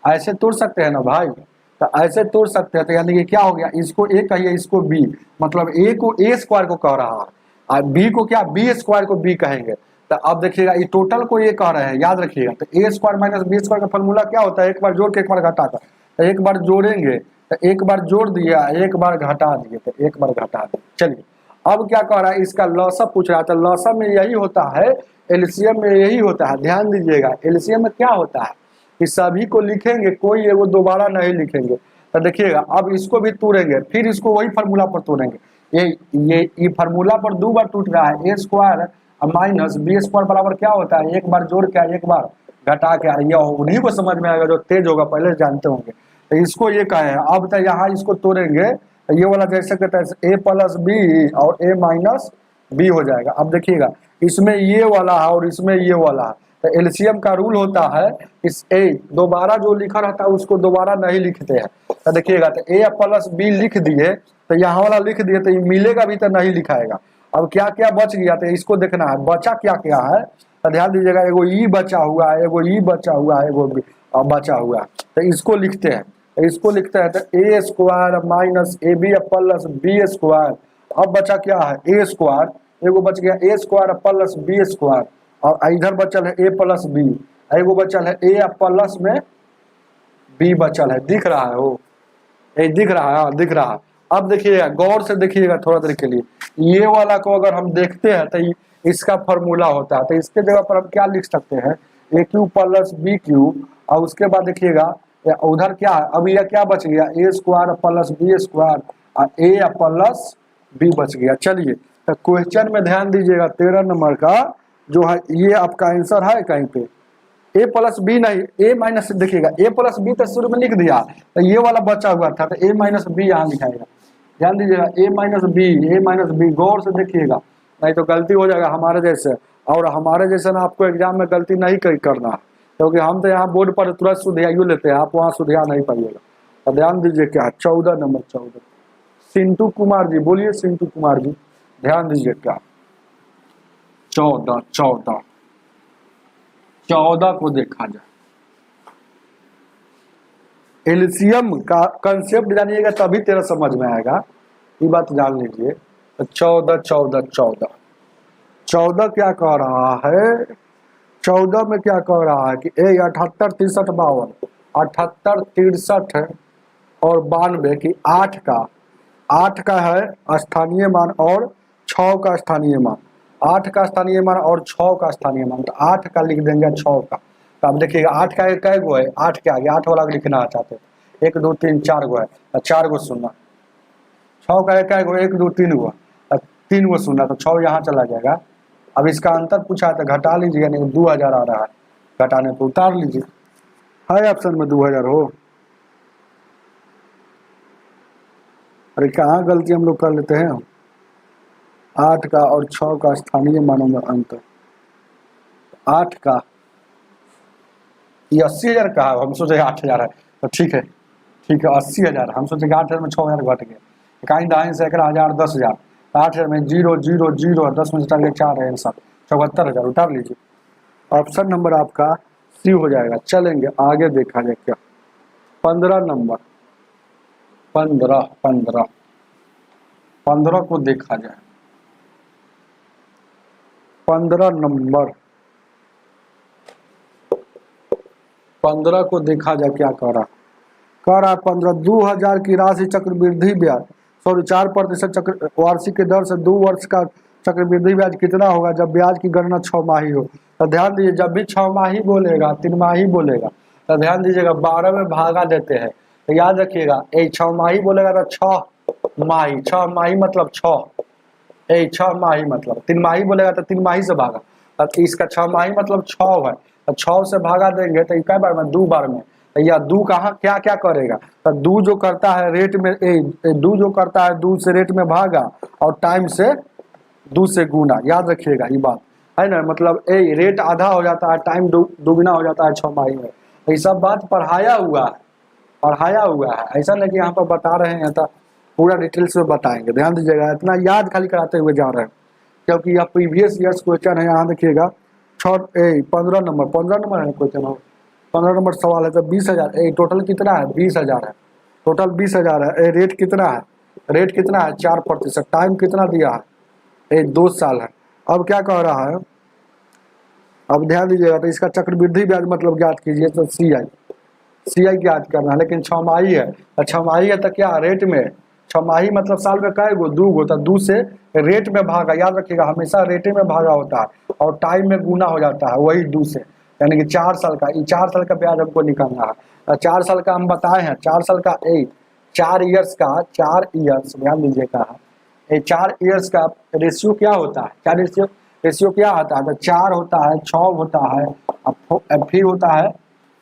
ऐसे तोड़ सकते हैं ना भाई, तो ऐसे तोड़ सकते हैं, तो यानी कि क्या हो गया, इसको ए कहिए इसको बी, मतलब ए को ए स्क्वायर को कह रहा है और बी को क्या बी स्क्वायर को बी कहेंगे। तो अब देखिएगा ये टोटल को ये कह रहे हैं, याद रखिएगा। तो A square minus B square का फॉर्मूला क्या होता है, एक बार जोड़ के एक बार घटा कर, तो एक बार जोड़ेंगे तो एक बार जोड़ दिया, एक बार घटा दिए तो एक बार घटा दिए। चलिए अब क्या कह रहा है, इसका लॉसा पूछ रहा था, लॉसा में यही होता है, एलसीएम में यही होता है। ध्यान दीजिएगा एलसीएम में क्या होता है कि सभी को लिखेंगे, कोई एगो दोबारा नहीं लिखेंगे। तो देखिएगा अब इसको भी तोड़ेंगे, फिर इसको वही फार्मूला पर तोड़ेंगे, ये फार्मूला पर 2 बार टूट रहा है, A square minus B square बराबर क्या होता है, एक बार जोड़ के एक बार घटा के, यह उन्हीं को समझ में आएगा जो तेज होगा, पहले जानते होंगे। तो इसको ये कहे हैं, अब तो यहाँ इसको तोड़ेंगे ये वाला जैसे के तैसे ए प्लस बी और ए माइनस बी हो जाएगा। अब देखिएगा इसमें ये वाला है और इसमें ये वाला है, तो एलसीएम का रूल होता है इस ए दोबारा जो लिखा रहता है उसको दोबारा नहीं लिखते हैं। तो देखिएगा तो ए प्लस बी लिख दिए तो यहाँ वाला लिख दिए तो ये मिलेगा भी तो नहीं लिखाएगा। अब क्या क्या बच गया तो इसको देखना है बचा क्या क्या है। तो ध्यान दीजिएगा एगो ई बचा हुआ है, एगो ई बचा हुआ है, एगो बचा हुआ है, तो इसको लिखते हैं। इसको लिखते हैं तो A square minus A B plus B square. अब बचा क्या है ए स्क्वायर, एगो बच गया A square plus B square, और इधर बचल है ए प्लस बी, एगो बचल है ए प्लस में बी बचल है। दिख रहा है वो, ये दिख रहा है, हाँ दिख रहा है। अब देखिएगा गौर से देखिएगा थोड़ा देर के लिए, ये वाला को अगर हम देखते हैं तो इसका फॉर्मूला होता है, तो इसके जगह पर हम क्या लिख सकते हैं ए क्यू प्लस बी क्यू, और उसके बाद देखिएगा उधर क्या है, अब यह क्या बच गया A square plus B square और ए प्लस बी बच गया। चलिए तो क्वेश्चन में ध्यान दीजिएगा 13 नंबर का जो है ये आपका आंसर है कहीं पे ए प्लस बी नहीं ए माइनस, देखिएगा ए प्लस बी तो शुरू में लिख दिया तो ये वाला बचा हुआ था तो ए माइनस बी यहाँ लिखाएगा। ध्यान दीजिएगा ए माइनस बी गौर से देखिएगा नहीं तो गलती हो जाएगा हमारे जैसे, और हमारे जैसे ना आपको एग्जाम में गलती नहीं करना है क्योंकि हम तो यहाँ बोर्ड पर तुरंत सुधियाइयो लेते हैं, आप वहाँ सुधिया नहीं पाइएगा। तो ध्यान दीजिए क्या 14 नंबर 14 सिंटू कुमार जी, बोलिए सिंटू कुमार जी, ध्यान दीजिए क्या 14 को देखा जाए। एलसीएम का कंसेप्ट जानिएगा तभी तेरा समझ में आएगा, ये बात जान लीजिए। तो 14 क्या कह रहा है, 14 में क्या कह रहा है कि ए 78 63 52 78 63 और 92 की 8 का है स्थानीय मान और 6 का स्थानीय मान, 8 का स्थानीय मान और 6 का स्थानीय मान, तो 8 का लिख देंगे 6 का। तो अब देखिएगा 8 का कै गो है, 8 के आगे 8 वाला लिखना चाहते हैं 1 2 3 4 गो है तो 4 गो सुनना, 6 का कै गो 1 2 3 गो 3 गो सुनना तो 6 यहाँ चला जाएगा। अब इसका अंतर पूछा है तो घटा लीजिए, नहीं 2000 आ रहा है घटाने पर उतार लीजिए, है ऑप्शन में 2000 हो। अरे कहाँ गलती हम लोग कर लेते हैं, 8 का और 6 का स्थानीय मानों में अंतर, 8 का ये 80,000 का है, हम सोचे 8,000 है तो ठीक है 80,000, हम सोचे 8,000 में 6,000 घट गए, कहीं दाइन से 1,000 10,000, 8,000 में 0 0 0 10 में से 4 है आंसर 74,000, उतार लीजिए। ऑप्शन नंबर आपका सी हो जाएगा। चलेंगे आगे देखा जाए क्या 15 नंबर 15 को देखा जाए। 15 नंबर 15 को देखा जाए क्या कह रहा 15 2000 की राशि चक्रवृद्धि ब्याज 4% चक्र वार्षिक के दर से 2 वर्ष का चक्रवृद्धि ब्याज कितना होगा जब ब्याज की गणना 6 माही हो। तो ध्यान दीजिए जब भी 6 माही बोलेगा 3 माही बोलेगा तो ध्यान दीजिएगा 12 में भागा देते हैं, तो याद रखिएगा 6 माही बोलेगा तो 6 माही मतलब 6 माही मतलब 3 माही बोलेगा तो 3 माही से भागा, तो इसका 6 माही मतलब 6 है तो 6 से भागा देंगे तो कै बार में 2 बार में, या 2 कहाँ क्या क्या करेगा तो 2 जो करता है रेट में 2 जो करता है 2 से रेट में भागा और टाइम से 2 से गुना, याद रखिएगा ये बात है ना, मतलब रेट आधा हो जाता है टाइम दुगुना हो जाता है 6 माही में। ये सब बात पढ़ाया हुआ है, ऐसा नहीं कि यहाँ पर बता रहे हैं तो पूरा डिटेल्स में बताएंगे। ध्यान दीजिएगा इतना याद खाली कराते हुए जा रहे हैं क्योंकि यह प्रीवियस ईयर्स क्वेश्चन है। यहाँ देखिएगा 15 नंबर है क्वेश्चन हो 15 नंबर सवाल है तो 20,000 टोटल कितना है 20,000 है, टोटल 20,000 है। रेट कितना है 4%, टाइम कितना दिया है 2 साल है। अब क्या कह रहा है, अब ध्यान दीजिएगा तो इसका चक्रवृद्धि ब्याज मतलब ज्ञात कीजिए तो CI ज्ञात करना है, लेकिन 6 माही है तो 6 माही है तो क्या रेट में 6 माही मतलब साल में कै गो 2 गो तो 2 से रेट में भागा, याद रखिएगा हमेशा रेटे में भागा होता है और टाइम में गुना हो जाता है वही 2 से, यानी कि 4 साल का 4 साल का ब्याज हमको निकालना है। 4 साल का हम बताए हैं 4 साल का 4 ईयर्स का 4 ईयर्स ध्यान दीजिएगा 4 ईयर्स का रेशियो क्या होता है, क्या रेशियो क्या आता है तो 4 होता है 6 होता है फिर होता है,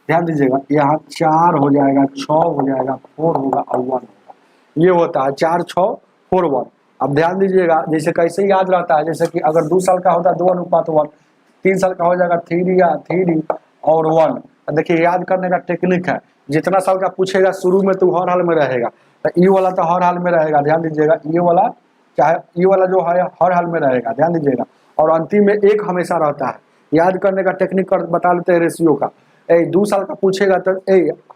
ध्यान दीजिएगा यहाँ 4 हो जाएगा 6 हो जाएगा 4 होगा और 1 होगा, ये होता है 4-6-4-1। अब ध्यान दीजिएगा, जैसे कैसे याद रहता है, जैसे कि अगर 2 साल का होता है 2:1, 3 साल का हो जाएगा 3 और 1। देखिए याद करने का टेक्निक है, जितना साल का पूछेगा शुरू में तो हर हाल में रहेगा, तो ई वाला तो हर हाल में रहेगा, ध्यान दीजिएगा, ये वाला चाहे ये वाला जो है हर हाल में रहेगा, ध्यान दीजिएगा, और अंतिम में 1 हमेशा रहता है। याद करने का टेक्निक बता लेते हैं रेशियो का। 2 साल का पूछेगा तो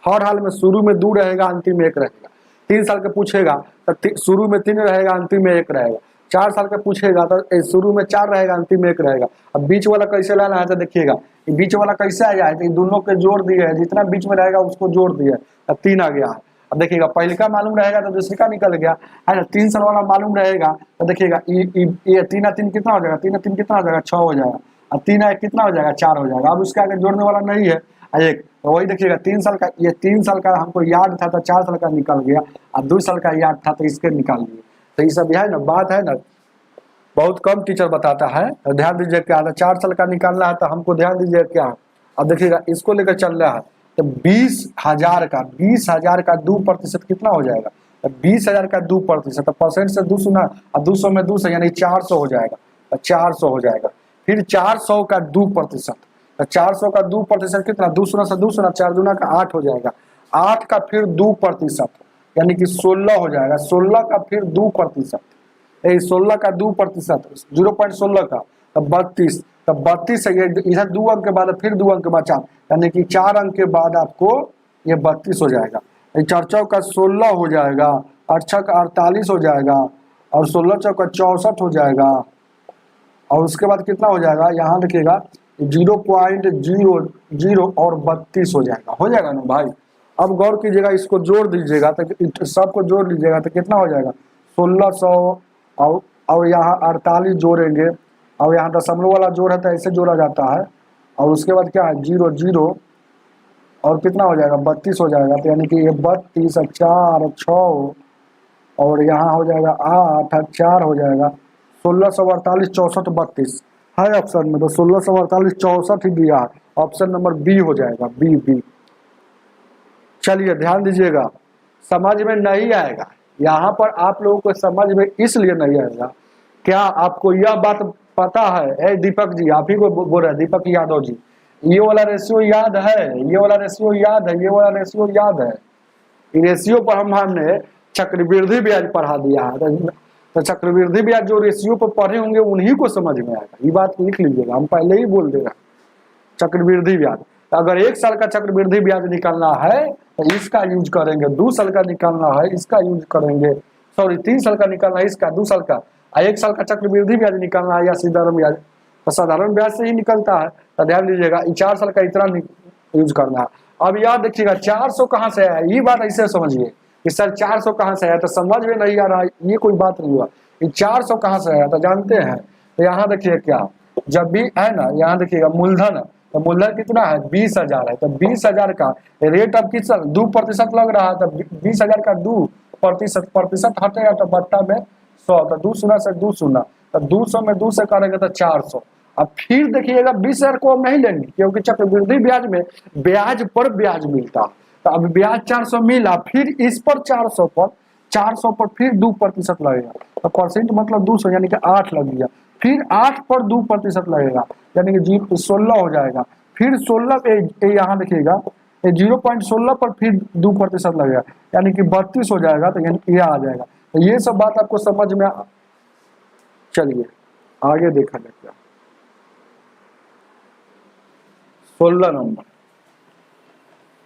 हर हाल में शुरू में 2 रहेगा, अंतिम में 1 रहेगा। 3 साल का पूछेगा तो शुरू में 3 रहेगा, अंतिम में 1 रहेगा। 4 साल का पूछेगा तो शुरू में 4 रहेगा, अंतिम में 1 रहेगा। अब बीच वाला कैसे लाना है तो देखिएगा, बीच वाला कैसे आया है, तो दोनों के जोड़ दिए है, जितना बीच में रहेगा उसको जोड़ दिया, अब 3 आ गया है। अब देखिएगा पहले का मालूम रहेगा तो दूसरे का निकल गया है ना। 3 साल वाला मालूम रहेगा तो देखिएगा ये 3 और 3 कितना हो जाएगा, 3 और 3 कितना हो जाएगा, 6 हो जाएगा। अब 3 और 1 कितना हो जाएगा, 4 हो जाएगा। अब उसके आगे जोड़ने वाला नहीं है 1, तो वही देखिएगा 3 साल का, ये 3 साल का हमको याद था तो 4 साल का निकल गया, और 2 साल का याद था तो इसके निकाल लिए। तो ये सब है ना, बात है ना, बहुत कम टीचर बताता है। तो ध्यान दीजिए क्या है, 4 साल का निकालना है तो हमको ध्यान दीजिए क्या है। अब देखिएगा इसको लेकर चल रहा है तो 20,000 का 2% कितना हो जाएगा, तो 20,000 का 2%, तो परसेंट से 2 सुना और 200 में 2 से यानी 400 हो जाएगा, तो 400 हो जाएगा। फिर 400 का 2%, तो 400 का 2% कितना, 2 सुना से 2 सुना, 4 दूना का 8 हो जाएगा। 8 का फिर 2% यानी कि 16 हो जाएगा। 16 का फिर 2%, 16 का 2%, 0.16 का तो 32, तो 32 है, इधर 2 अंक के बाद फिर 2 अंक बचा, यानी कि 4 अंक के बाद आपको ये 32 हो जाएगा। 4 का 16 हो जाएगा, 8 का 48 हो जाएगा, और 16 का 64 हो जाएगा, और उसके बाद कितना हो जाएगा, यहाँ देखिएगा 0.00 और 32 हो जाएगा ना भाई। अब गौर कीजिएगा, इसको जोड़ दीजिएगा तो सबको जोड़ लीजिएगा तो कितना हो जाएगा, 1600 और यहाँ 48 जोड़ेंगे, और यहाँ दशमलव वाला जोड़ है तो ऐसे जोड़ा जाता है, और उसके बाद क्या है 0 और कितना हो जाएगा 32 हो जाएगा। तो यानी कि ये 32 4 6 और यहाँ हो जाएगा 8 4 हो जाएगा, 1648 64 32 है ऑप्शन में, तो 1648 64 ही दिया है, ऑप्शन नंबर बी हो जाएगा, बी। चलिए ध्यान दीजिएगा, समझ में नहीं आएगा यहाँ पर, आप लोगों को समझ में इसलिए नहीं आएगा, क्या आपको यह बात पता है, दीपक जी आप ही को बोल रहे, दीपक यादव जी, ये वाला रेशियो याद है, ये वाला रेशियो याद है, ये वाला रेशियो याद है। रेशियो पर हमने चक्रवृद्धि ब्याज पढ़ा दिया है, तो चक्रवृद्धि ब्याज जो रेशियो पर पढ़े होंगे उन्हीं को समझ में आएगा। ये बात लिख लीजिएगा, हम पहले ही बोल देगा चक्रवृद्धि ब्याज। तो अगर 1 साल का चक्रवृद्धि ब्याज निकालना है तो इसका यूज करेंगे, 2 साल का निकालना है इसका यूज करेंगे, सॉरी 3 साल का निकालना है इसका, 2 साल का, 1 साल का चक्रवृद्धि ब्याज निकालना है या साधारण ब्याज, तो साधारण ब्याज से ही निकलता है। तो ध्यान दीजिएगा 4 साल का इतना यूज करना है। अब याद देखिएगा 400 कहाँ से आया, ये बात ऐसे समझिए कि सर 400 कहाँ से आया, तो समझ में नहीं आ रहा, ये कोई बात नहीं हुआ, ये 400 कहाँ से आया तो जानते हैं। तो यहाँ देखिए क्या, जब भी है ना, यहाँ देखिएगा मूलधन, तो मूलधन कितना है 20,000 है, तो 20,000 का रेट अब किस 2% लग रहा है, तो 20,000 का 2% हटेगा तो बट्टा में 100, तो 2 शून्य से 2 शून्य, तो 200 में 2 से करेंगे तो 400। अब फिर देखिएगा 20,000 को हम नहीं लेंगे, क्योंकि चक्रवृद्धि ब्याज में ब्याज पर ब्याज मिलता है, तो अब ब्याज 400 मिला, फिर इस पर 400 पर फिर 2% लगेगा, तो परसेंट मतलब 200 यानी कि 8 लग गया, फिर 8 पर 2% लगेगा यानी कि 16 हो जाएगा, फिर 16 यहाँ देखिएगा 0.16 पर फिर 2% लगेगा यानी कि 32 हो जाएगा, तो यानी ये आ जाएगा। तो ये सब बात आपको समझ में चलिए आगे देखा जाएगा। 16 नंबर,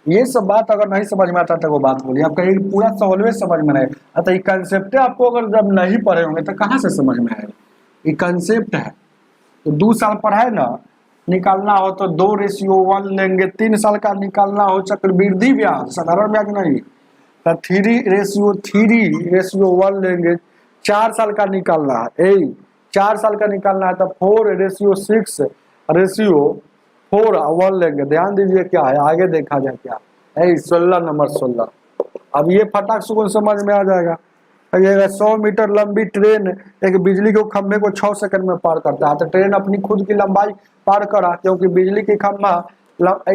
ये सब बात अगर नहीं समझ में आता तो वो बात बोलिए, आपका ये पूरा सॉल्वे समझ में नहीं आता, ये कंसेप्ट आपको अगर जब नहीं पढ़े होंगे तो कहाँ से समझ में आएगा, ये कंसेप्ट है। तो 2 साल पढ़ाए ना, निकालना हो तो 2:1 लेंगे, 3 साल का निकालना हो चक्रवृद्धि ब्याज, साधारण ब्याज नहीं, तो 3:1 लेंगे, 4 साल का निकालना है, 4 साल का निकालना है तो 4:6:4 लेंगे। ध्यान दीजिए क्या है, आगे देखा जाए क्या है, 16 नंबर 16। अब ये फटाक से समझ में आ जाएगा, ये 100 मीटर लंबी ट्रेन एक बिजली के खंभे को 6 सेकंड में पार करता है, तो ट्रेन अपनी खुद की लंबाई पार करा, क्योंकि बिजली की खंभा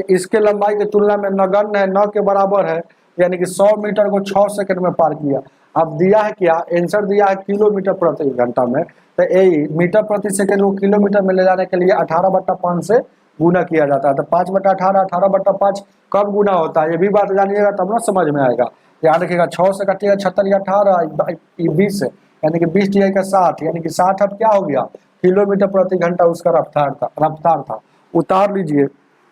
इसके लंबाई की तुलना में नगण्य है, न के बराबर है, यानी कि 100 मीटर को 6 सेकंड में पार किया। अब दिया है क्या, आंसर दिया है किलोमीटर प्रति घंटा में, तो यही मीटर प्रति सेकंड को किलोमीटर में ले जाने के लिए 18/5 से गुना किया जाता है। तो 5/18, 18/5 कब गुना होता है, ये भी बात जानिएगा तब ना समझ में आएगा। याद रखिएगा 6 से कटिएगा 76 या 18, 20 है, यानी कि 20 का 60, यानी कि 60 अब क्या हो गया, किलोमीटर प्रति घंटा उसका रफ्तार था। उतार लीजिए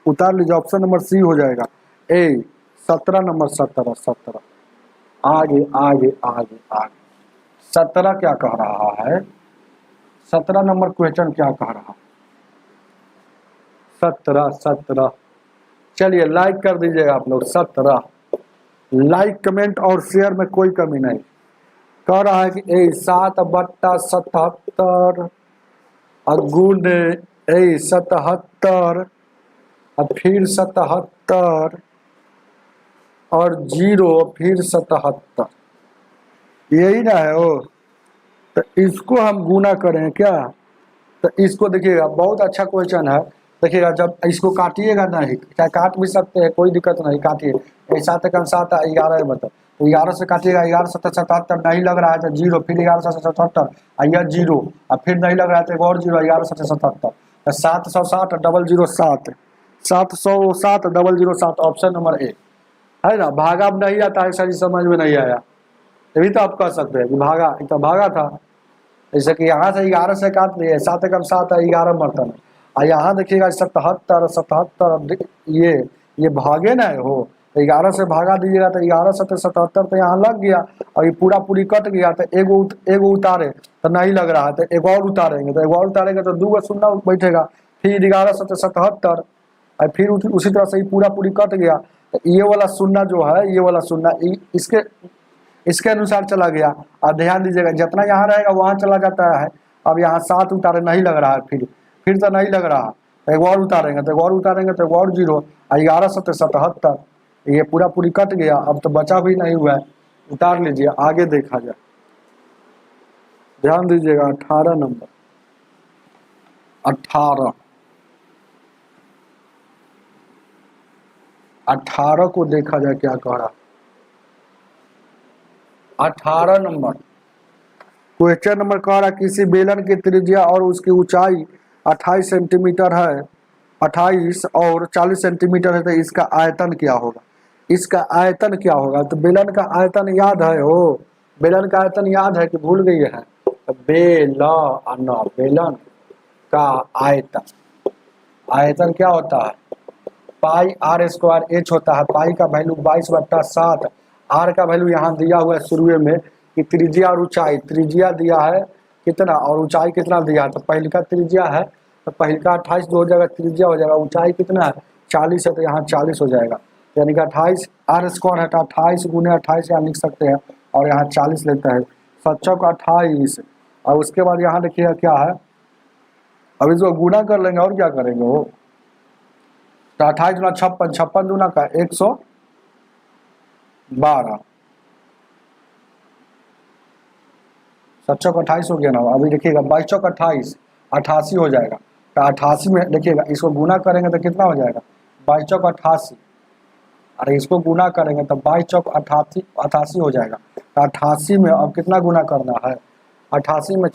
ऑप्शन नंबर सी हो जाएगा ए। 17 नंबर 17 आगे आगे आगे आगे 17 क्या कह रहा है, 17 नंबर क्वेश्चन क्या कह रहा है, 17 चलिए लाइक कर दीजिएगा आप लोग। 17 लाइक कमेंट और शेयर में कोई कमी नहीं। कह रहा है कि 7/77 गुण 77 और फिर 77 और 0 फिर 77, यही ना है वो। तो इसको हम गुना करें क्या, तो इसको देखिएगा बहुत अच्छा क्वेश्चन है। देखिएगा जब इसको काटिएगा नहीं, चाहे काट भी सकते हैं कोई दिक्कत नहीं, काटिए। 7 का 7 11 मतलब, तो 11 से काटिएगा, 11 7 77 नहीं लग रहा है तो 0, फिर 11 7 77 यह 0 और फिर नहीं लग रहा है तो एक और 0, 11 7 77, 760 007 707 007 ऑप्शन नंबर ए है ना। भागा अब नहीं आता है, सही समझ में नहीं आया, तभी तो आप कह सकते हैं कि भागा, तो भागा था। जैसे कि यहाँ से 11 से काट लिए, 7 कम 7 11 मरतन, और यहाँ देखिएगा 77 ये भागे ना हो, 11 से भागा दीजिएगा तो 11 7 77 तो यहाँ लग गया, और ये पूरी कट गया तो एगो उतारे तो नहीं लग रहा है, तो एक और उतारेंगे, तो एक और उतारेंगे तो 2 शून्य बैठेगा, फिर 11 7 77 और फिर उसी तरह से ही पूरी कट गया, तो ये वाला शून्य जो है, ये वाला शून्य इसके अनुसार चला गया। और ध्यान दीजिएगा जितना यहाँ रहेगा वहाँ चला जाता है। अब यहाँ 7 उतारे नहीं लग रहा है, फिर तो नहीं लग रहा, तो एक और उतारेंगे तो एक और उतारेंगे तो एक और 0, 11 7 77 ये पूरी कट गया, अब तो बचा भी नहीं हुआ है, उतार लीजिए, आगे देखा जाए। ध्यान दीजिएगा 18 नंबर 18 को देखा जाए क्या कह रहा। 18 नंबर क्वेश्चन नंबर कह रहा किसी बेलन की त्रिज्या और उसकी ऊंचाई 28 सेंटीमीटर है, 28 और 40 सेंटीमीटर है, तो इसका आयतन क्या होगा, इसका आयतन क्या होगा। तो बेलन का आयतन याद है हो, बेलन का आयतन याद है कि भूल गई है, तो बेलन का आयतन क्या होता है, पाई r² h होता है। पाई का वैल्यू 22/7, r का वैल्यू यहाँ दिया हुआ है शुरू में कि त्रिज्या और ऊंचाई, त्रिज्या दिया है कितना और ऊंचाई कितना दिया है, तो पहले का त्रिज्या है तो पहले का 28 हो जाएगा, त्रिज्या हो जाएगा, ऊंचाई कितना है 40 है, तो यहाँ 40 हो जाएगा, यानी कि 28 r² है तो 28 × 28 यहाँ लिख सकते हैं, और यहाँ 40 लेता है, 7 का 28। और उसके बाद यहाँ देखिएगा क्या है, अब इसको गुना कर लेंगे और क्या करेंगे वो, तो 28 × 56, 56 दूना का 112, 7 का 28 हो गया ना। अभी देखिएगा 22 का 28 88 हो जाएगा, तो 88 में देखिएगा इसको गुना करेंगे तो कितना हो जाएगा 22 का 88, अरे इसको गुना करेंगे तो 22 का 88 हो जाएगा, तो 88 में अब कितना गुना करना है, 88 में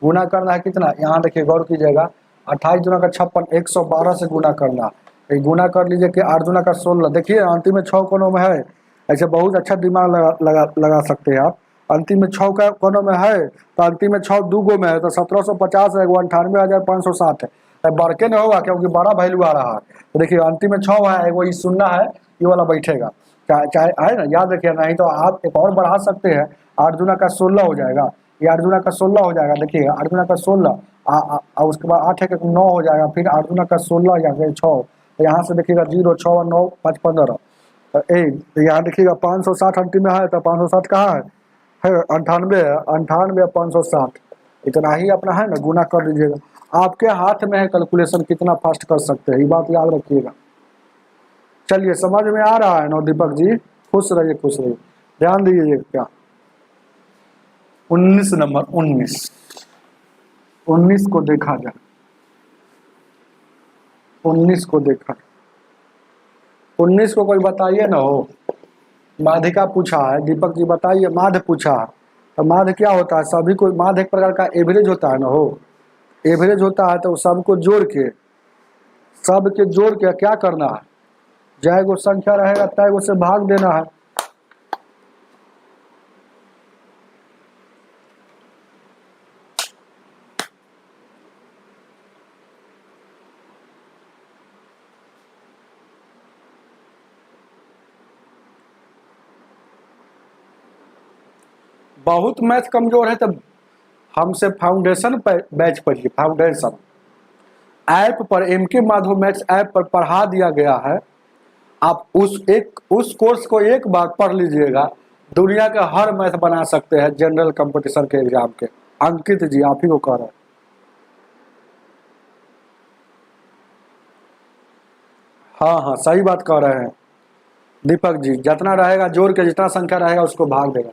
गुना करना है कितना, यहाँ देखिए गौर कीजिएगा, 28 दूना का 56, 112 से गुना करना, गुना कर लीजिए कि 8 दूना का 16, देखिए अंतिम में 6 कोनों में है, ऐसे बहुत अच्छा दिमाग लगा सकते हैं आप। अंतिम में 6 का कोनों में है, तो अंतिम में 6 2 गो में है, तो 1750 है, 98,560 है, बढ़ के नहीं होगा क्योंकि बड़ा वैल्यू आ रहा है। तो देखिए अंतिम में 6 है, वो ये शून्य है, ये वाला बैठेगा, चाहे है ना, याद रखिए, नहीं तो आप एक और बढ़ा सकते हैं, 8 दूना का 16 हो जाएगा, ये 8 दूना का 16 हो जाएगा, देखिए 8 दूना का 16 उसके बाद 8 1 9 हो जाएगा, फिर 8 दूना का 16 या फिर 6, तो यहाँ से देखिएगा 0 6 9 5 15, तो यहाँ देखिएगा 560 अंतिम में है, तो 560 कहाँ है 98 है, 98 560, इतना ही अपना है ना, गुना कर दीजिएगा, आपके हाथ में है कैलकुलेशन कितना फास्ट कर सकते हैं, ये बात याद रखिएगा। चलिए समझ में आ रहा है ना दीपक जी, खुश रहिए खुश रहिए। ध्यान दीजिए क्या 19 नंबर 19 को देखा जाए, 19 को देखा, 19 को कोई बताइए ना हो, माध्यिका पूछा है, दीपक जी बताइए माध्य पूछा है, तो माध्य क्या होता है? सभी को माध्य एक प्रकार का एवरेज होता है ना, हो एवरेज होता है, तो सबको जोड़ के, सबके जोड़ के क्या करना है, जय गो संख्या रहेगा तय गो से भाग देना है। बहुत मैथ कमजोर है तो हमसे फाउंडेशन बैच पढ़िए। फाउंडेशन ऐप पर MK माधव मैथ्स ऐप पर पढ़ा दिया गया है। आप उस कोर्स को एक बार पढ़ लीजिएगा, दुनिया का हर मैथ बना सकते हैं जनरल कंपटीशन के एग्जाम के। अंकित जी आप ही को कह रहे हैं। हाँ हाँ सही बात कह रहे हैं दीपक जी, जितना रहेगा जोड़ के, जितना संख्या रहेगा उसको भाग देगा।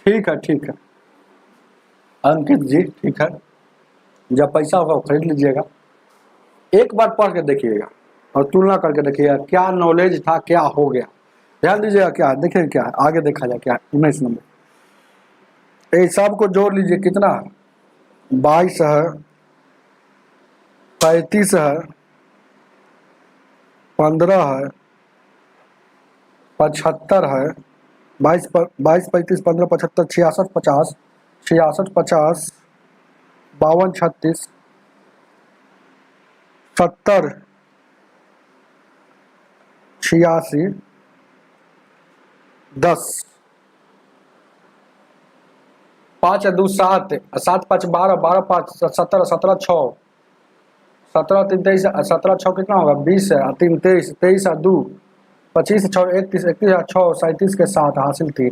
ठीक है ठीक है अंकित जी, ठीक है, जब पैसा होगा खरीद लीजिएगा। एक बार पढ़ के देखिएगा और तुलना करके देखिएगा क्या नॉलेज था, क्या हो गया। ध्यान दीजिएगा, क्या देखिए, क्या आगे देखा जाए, क्या 19 नंबर। ये सब को जोड़ लीजिए, कितना 22 है, 35 है, 15 है, 75 है, 22 35 15 75 66 50, 66 50, 52 36, 70 86, 10, 5 2 7, 7 5 12, 12 5 17, 17 6, 17 3 23, 17 6 कितना होगा 20 है, 3 23, 23 2 25 6 31, 31 6 37 के 7 हासिल 3,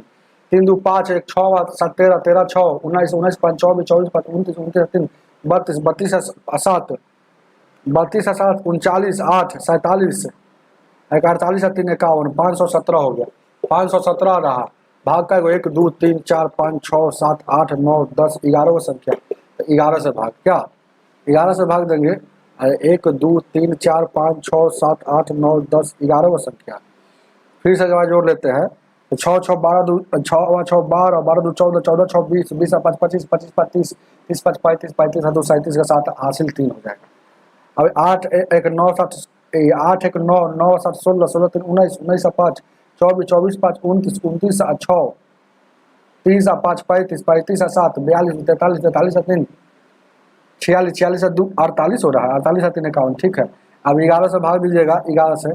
3 2 5 1 6 7 13 13 6 19 19 5 24 24 5 29 29 3 32 32 7 32 7 39 8 47 48 3 51 517 हो गया। 517 रहा, भाग का 1 2 3 4 5 6 7 8 9 10 11 को संख्या, तो 11 से भाग, क्या 11 से भाग देंगे। 1 2 3 4 5 6 7 8 9 10 11 को संख्या। फिर से जब जोड़ लेते हैं तो 6 6 12 2 6 6 12 12 2 14 14 6 20 20 5 25 25 5 30 30 5 35 35 2 37 का 7 हासिल 3 हो जाएगा। अब 8 1 9 7 8 1 9 9 7 16 16 3 19 19 5 24 24 5 29 29 6 30 5 35 35 7 42 43 43 3 46 46 2 48 हो रहा है, 48 3 51, ठीक है। अब 11 से भाग दीजिएगा, 11 से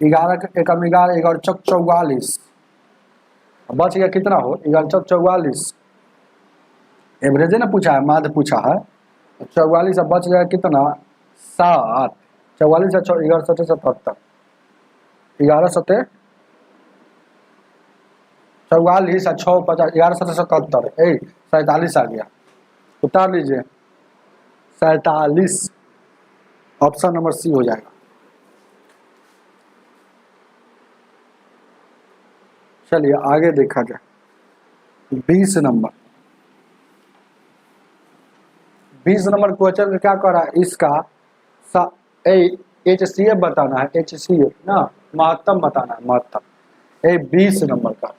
11 एक 11 11 चौक 44, बच गया कितना हो 11 चौक 44, एवरेज ना पूछा है, माध्य पूछा है। 44 से बच गया कितना 7, 44 से 11 7 77, 11 7 44 6 50, 11 7 77, 47 आ गया, उतार लीजिए 47, ऑप्शन नंबर सी हो जाएगा। चलिए आगे देखा जाए 20 नंबर। 20 नंबर क्वेश्चन क्या कर रहा है, इसका HCF बताना है, HCF ना महत्तम बताना है, महत्तम। 20 नंबर का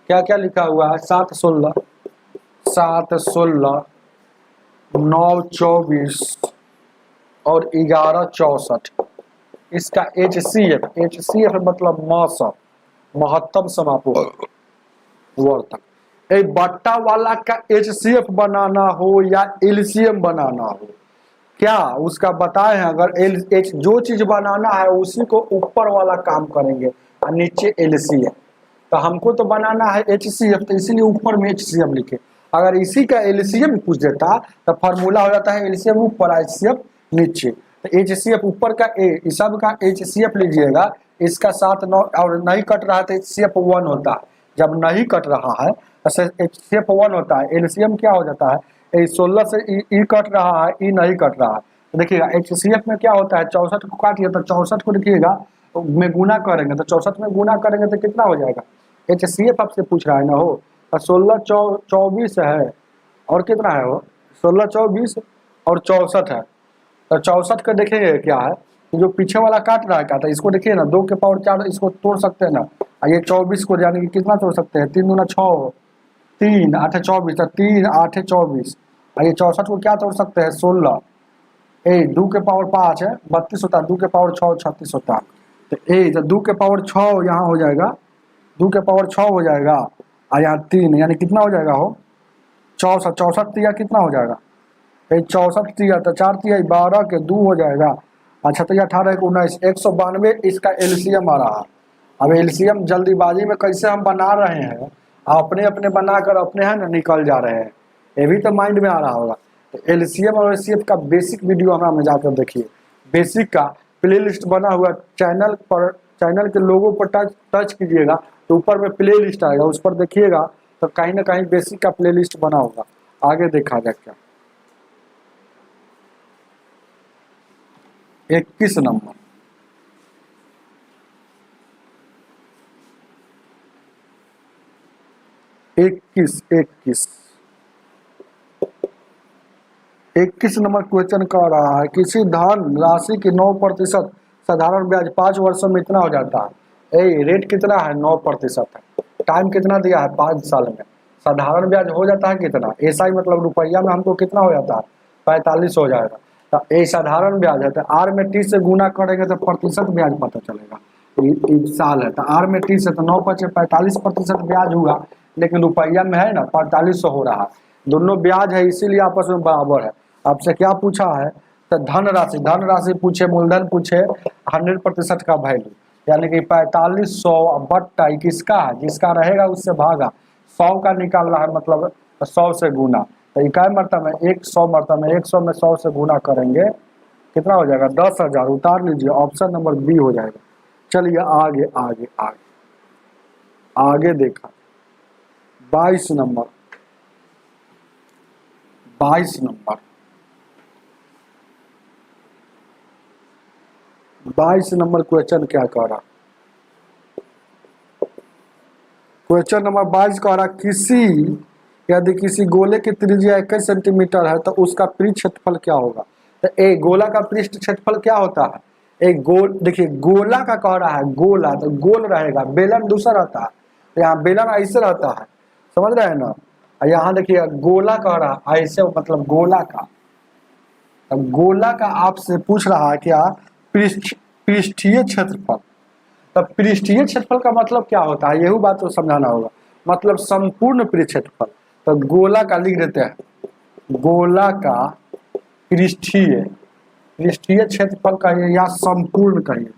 क्या क्या लिखा हुआ है, 7 16 7 16 9 24 और 11 64, इसका HCF मतलब मौसम, महत्तम समापवर्तक। बट्टा वाला का HCF बनाना हो या LCM बनाना हो, क्या उसका बताए हैं। अगर जो चीज बनाना है उसी को ऊपर वाला काम करेंगे और नीचे LCM, तो हमको तो बनाना है HCF, तो इसीलिए ऊपर में HCM लिखे। अगर इसी का LCM पूछ देता तो फार्मूला हो जाता है LCM ऊपर HCF नीचे, तो HCF ऊपर का इस सब का HCF लीजिएगा, इसका 7 9 और नहीं कट रहा है तो HCF 1 होता है, जब नहीं कट रहा है तो HCF 1 होता है। LCM क्या हो जाता है, ये 16 से ई कट रहा है, ई नहीं कट रहा है। तो देखिएगा HCF में क्या होता है, 64 को काटिए तो 64 को देखिएगा में गुना करेंगे तो 64 में गुना करेंगे तो कितना हो जाएगा। HCF आपसे पूछ रहा है ना हो, 16 24 है और कितना है वो 16 24 और 64 है। तो 64 का देखेंगे क्या है, जो पीछे वाला काट रहा है क्या था, इसको देखिए ना 2 के पावर 4 इसको तोड़ सकते हैं ना। ये 24 को यानी कि कितना तोड़ सकते हैं, 3 दूना 6, 3 8 24, 3 8 24। ये 64 को क्या तोड़ सकते हैं 16, 2 के पावर 5 है 32 होता है, 2 के पावर 6 36 होता है। तो 2 के पावर 6 यहाँ हो जाएगा, 2 के पावर 6 हो जाएगा और यहाँ 3 यानी कितना हो जाएगा हो 64, 64 तिया कितना हो जाएगा, 64 तिया तो 4 तिया 12 के 2 हो जाएगा। अच्छा तो 18 1 19 192 इसका एलसीएम आ रहा है। अब एलसीएम जल्दीबाजी में कैसे हम बना रहे हैं, अपने अपने बनाकर अपने हैं ना निकल जा रहे हैं, ये भी तो माइंड में आ रहा होगा। तो एलसीएम और एचसीएफ का बेसिक वीडियो हमारा में जाकर देखिए, बेसिक का प्लेलिस्ट बना हुआ चैनल पर, चैनल के लोगों पर टच कीजिएगा तो ऊपर में प्ले लिस्ट आएगा, उस पर देखिएगा तो कहीं ना कहीं बेसिक का प्ले लिस्ट बना होगा। आगे देखा जाए क्या 21 नंबर, 21 नंबर क्वेश्चन कह रहा है किसी धन राशि की 9% साधारण ब्याज 5 वर्षों में इतना हो जाता है। रेट कितना है 9% है, टाइम कितना दिया है 5 साल में, साधारण ब्याज हो जाता है कितना, ऐसा ही मतलब रुपया में हमको कितना हो जाता है 45 हो जाएगा। तो ये साधारण ब्याज है तो आर में टी से गुना करेंगे तो प्रतिशत ब्याज पता चलेगा। साल है तो आर में टी से तो 9 × 45% ब्याज हुआ, लेकिन रुपया में है ना 4500 हो रहा है, दोनों ब्याज है इसीलिए आपस में बराबर है। आपसे क्या पूछा है तो धन राशि पूछे, मूलधन पूछे, 100% का वैल्यू यानी कि 4500 बट्टा किसका है, जिसका रहेगा उससे भागा, 100 का निकाल रहा है मतलब 100 से गुना। तो इकाई मरतबा में 100 मरतबा में 100 में 100 से गुना करेंगे कितना हो जाएगा 10,000, उतार लीजिए ऑप्शन नंबर बी हो जाएगा। चलिए आगे आगे आगे आगे देखा 22 नंबर, 22 नंबर क्वेश्चन क्या कह रहा, क्वेश्चन नंबर 22 कह रहा किसी यदि किसी गोले की त्रिज्या 21 सेंटीमीटर है तो उसका पृष्ठ क्षेत्रफल क्या होगा। तो एक गोला का पृष्ठ क्षेत्रफल क्या होता है, एक गोल देखिए गोला का कह रहा है, गोला तो गोल रहेगा, बेलन दूसरा रहता है, तो यहाँ बेलन ऐसे रहता है, समझ रहे हैं ना। यहाँ देखिए गोला कह रहा है ऐसे मतलब गोला का, अब गोला का आपसे पूछ रहा है क्या पृष्ठीय क्षेत्रफल। तब पृष्ठीय क्षेत्रफल का मतलब क्या होता है, यही बात तो समझाना होगा, मतलब संपूर्ण पृष्ठ क्षेत्रफल। तो गोला का लिख देते हैं, गोला का पृष्ठीय क्षेत्रफल कहिए या संपूर्ण कहिए,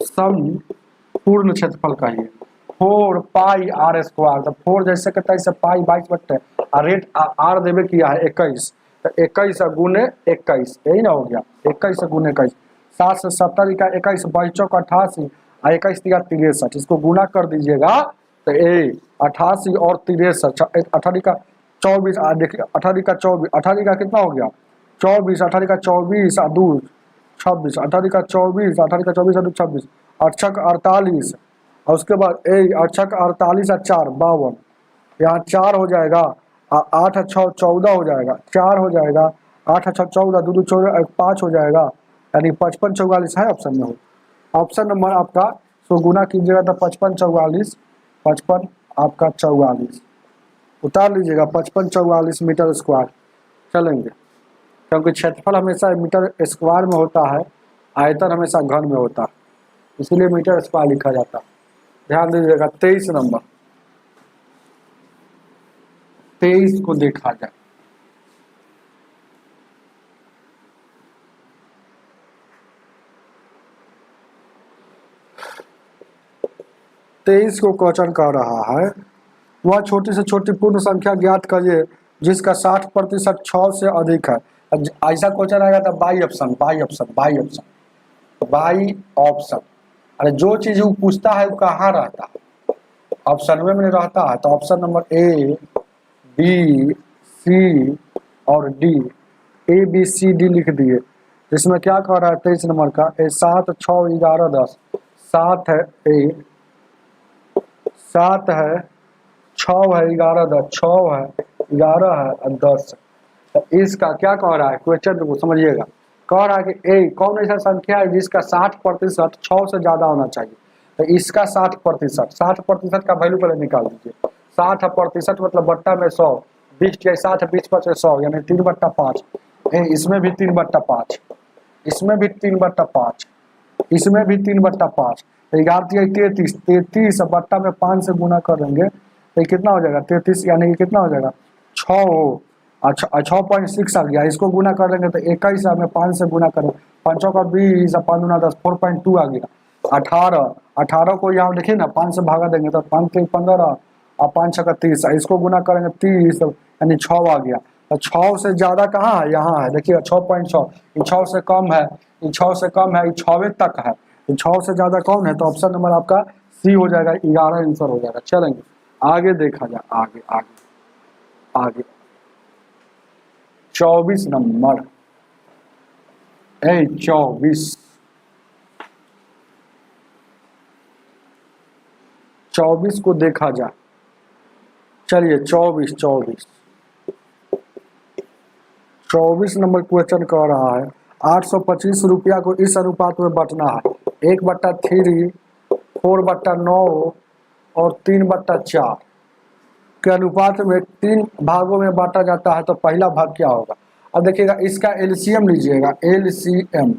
संपूर्ण क्षेत्रफल कहिए 4 पाई r स्क्वायर। तो 4 जैसे कहता है पाई 22 बट्टे रेट आर देवे किया है 21, तो 21 गुने 21 यही ना हो गया, 21 गुने 21, 7 से 70 का 21, 22 चौक 88 और 21 तिया 63, इसको गुना कर दीजिएगा तो 88 और 63, 18 का 24, देखिए 18 का 24, 18 का कितना हो गया 24, 18 का 24 और 2 26, 18 का 24, 18 का 24 और 2 26, 8 का 48 और उसके बाद 8 का 48 और 4 52, यहाँ 4 हो जाएगा, 8 6 14 हो जाएगा, 4 हो जाएगा, 8 6 14, 2 2 14 5 हो जाएगा, यानी 55 44 है ऑप्शन में हो। ऑप्शन नंबर आपका सो गुना कीजिएगा तो 55 44, 55 आपका 44 उतार लीजिएगा, 55 44 मीटर स्क्वायर चलेंगे, क्योंकि क्षेत्रफल हमेशा मीटर स्क्वायर में होता है, आयतन हमेशा घन में होता है, इसीलिए मीटर स्क्वायर लिखा जाता है। ध्यान दीजिएगा 23 नंबर, 23 को देखा जाए, तेईस को क्वेश्चन कर रहा है वह छोटी से छोटी पूर्ण संख्या ज्ञात करिए जिसका 60% 6 से अधिक है। ऐसा क्वेश्चन आएगा तो बाई ऑप्शन, अरे जो चीज वो पूछता है वो कहाँ रहता है, ऑप्शन में रहता है। तो option number A B C और D, A B C D लिख दिए। जिसमें क्या कह रहा है 23 नंबर का, 7 6 11 10, 7 है ए, 7 है, 6 है, 11 10, 6 है, 11 है और 10 है। तो इसका क्या कह रहा है क्वेश्चन को समझिएगा। कह रहा है कि ए कौन ऐसा संख्या है जिसका 60% 6 से ज्यादा होना चाहिए। तो इसका 60%, 60% का वैल्यू पहले निकाल दीजिए। 60% मतलब बट्टा में 100, 20 के 60, 20 पर 100 यानी 3/5। इसमें भी 3/5, इसमें भी 3/5, इसमें भी 3/5। 11 33, 33 बट्टा में 5 से गुना करेंगे तो ये कितना हो जाएगा 33, यानी कि कितना हो जाएगा 6 हो। अच्छा 6.6 आ गया। इसको गुना कर देंगे तो 21 में 5 से गुना करें, 5 का 20, 5 दूना 10, 4.2 आ गया। 18, 18 को यहाँ देखिए ना 5 से भागा देंगे तो 5 के 15 और 5 का 30, इसको गुना करेंगे 30 यानी 6 आ गया। तो 6 से ज्यादा कहाँ है, यहाँ है देखिएगा 6.6। ये 6 से कम है, ये 6 से कम है, ये 6 तक है। ये 6 से ज्यादा कौन है, तो ऑप्शन नंबर आपका सी हो जाएगा, 11 आंसर हो जाएगा। चलेंगे आगे देखा जाए, आगे आगे आगे 24 नंबर, 24 को देखा जाए। चलिए 24 नंबर क्वेश्चन कह रहा है 825 रुपया को इस अनुपात में बांटना है, 1/3, 4/9 और 3/4 के अनुपात में 3 भागों में बांटा जाता है। तो पहला भाग क्या होगा। अब देखिएगा इसका एलसीएम लीजिएगा, एलसीएम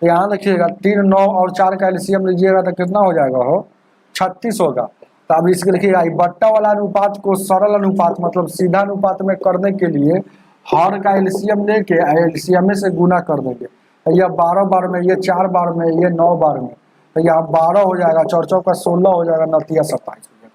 यहाँ देखिएगा 3, 9 और 4 का एलसीएम लीजिएगा तो कितना हो जाएगा, हो 36 होगा। तो अब इसके देखिएगा बट्टा वाला अनुपात को सरल अनुपात मतलब सीधा अनुपात में करने के लिए हर का एलसीएम लेके एलसीएम से गुना कर देंगे। तो यह 12 बार में, ये 4 बार में, ये 9 बार में, तो यहाँ 12 हो जाएगा, 4 का 16 हो जाएगा, 9 27 हो जाएगा।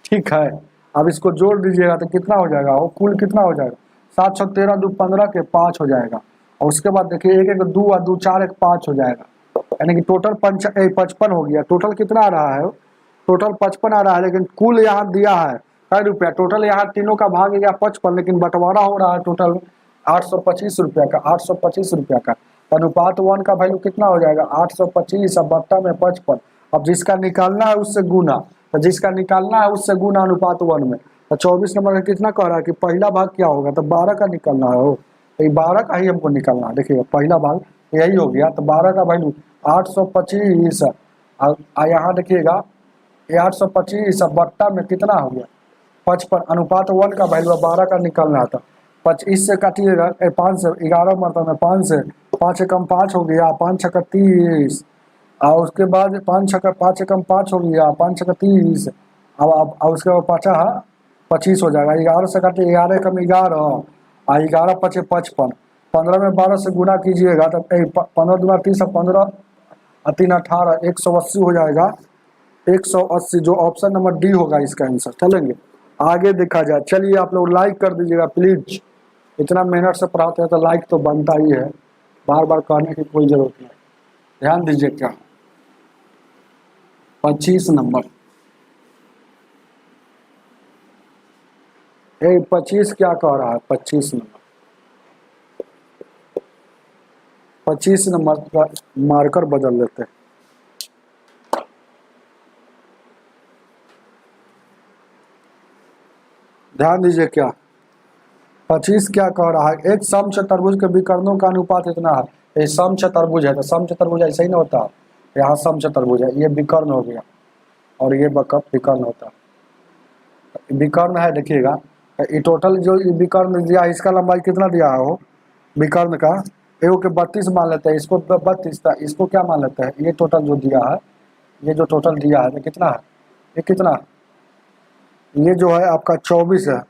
ठीक है, अब इसको जोड़ दीजिएगा तो कितना हो जाएगा, वो कुल कितना हो जाएगा 7 6 13 2 15 के 5 हो जाएगा। और उसके बाद देखिए 1 1 2 और 2 4 1 5 हो जाएगा, यानी कि टोटल 55 हो गया। टोटल कितना आ रहा है, टोटल 55 आ रहा है, लेकिन कुल यहाँ दिया है कई रुपया। टोटल यहाँ तीनों का भाग गया 55, लेकिन बंटवारा हो रहा है टोटल 825 रुपया का, 825 रुपया का। अनुपात 1 का वैल्यू कितना हो जाएगा 825 अब बट्टा में 55। अब जिसका निकालना है उससे गुना, तो जिसका निकालना है उससे गुना अनुपात 1 में। तो 24 नंबर का कितना कह रहा है कि पहला भाग क्या होगा, तो 12 का निकालना है। हो तो 12 का ही हमको निकालना है। देखिएगा पहला भाग यही हो गया, तो 12 का वैल्यू 825 यहाँ देखिएगा 825 बट्टा में कितना हो गया 55। अनुपात 1 का वैल्यू 12 का निकालना था। 25 से काटिएगा 5 से, 11 मरता में 5 से, 5 एकम 5 हो गया, 5 छक्का 30 और उसके बाद 5 छक्का 5 एकम 5 हो गया, 5 छक्का 30। अब उसके बाद 5 25 हो जाएगा। 11 से काटिए 11 एकम 11 और 11 5 55, 15 में 12 से गुना कीजिएगा तो 15 दूना 30, 15 और 3 18, 180 हो जाएगा, 180 जो ऑप्शन नंबर डी होगा इसका आंसर। चलेंगे आगे देखा जाए। चलिए आप लोग लाइक कर दीजिएगा प्लीज, इतना मेहनत से पढ़ाते हैं तो लाइक तो बनता ही है, बार बार कहने की कोई जरूरत नहीं। ध्यान दीजिए क्या 25 नंबर, 25 क्या कह रहा है 25 नंबर, 25 नंबर का मार्कर बदल देते हैं। ध्यान दीजिए क्या 25 क्या कह रहा है, एक समचतुर्भुज के विकर्णों का अनुपात इतना है। ये समचतुर्भुज है तो समचतुर्भुज ऐसा ही ना होता है, यहाँ समचतुर्भुज है, ये विकर्ण हो गया और ये बकप विकर्ण होता है। विकर्ण है देखिएगा, ये टोटल जो विकर्ण दिया है इसका लंबाई कितना दिया है, वो विकर्ण का एगो के 32 मान लेते हैं, इसको 32 था, इसको क्या मान लेते हैं, ये टोटल जो दिया है, ये जो टोटल दिया है तो कितना है, ये कितना, ये जो है आपका 24 है,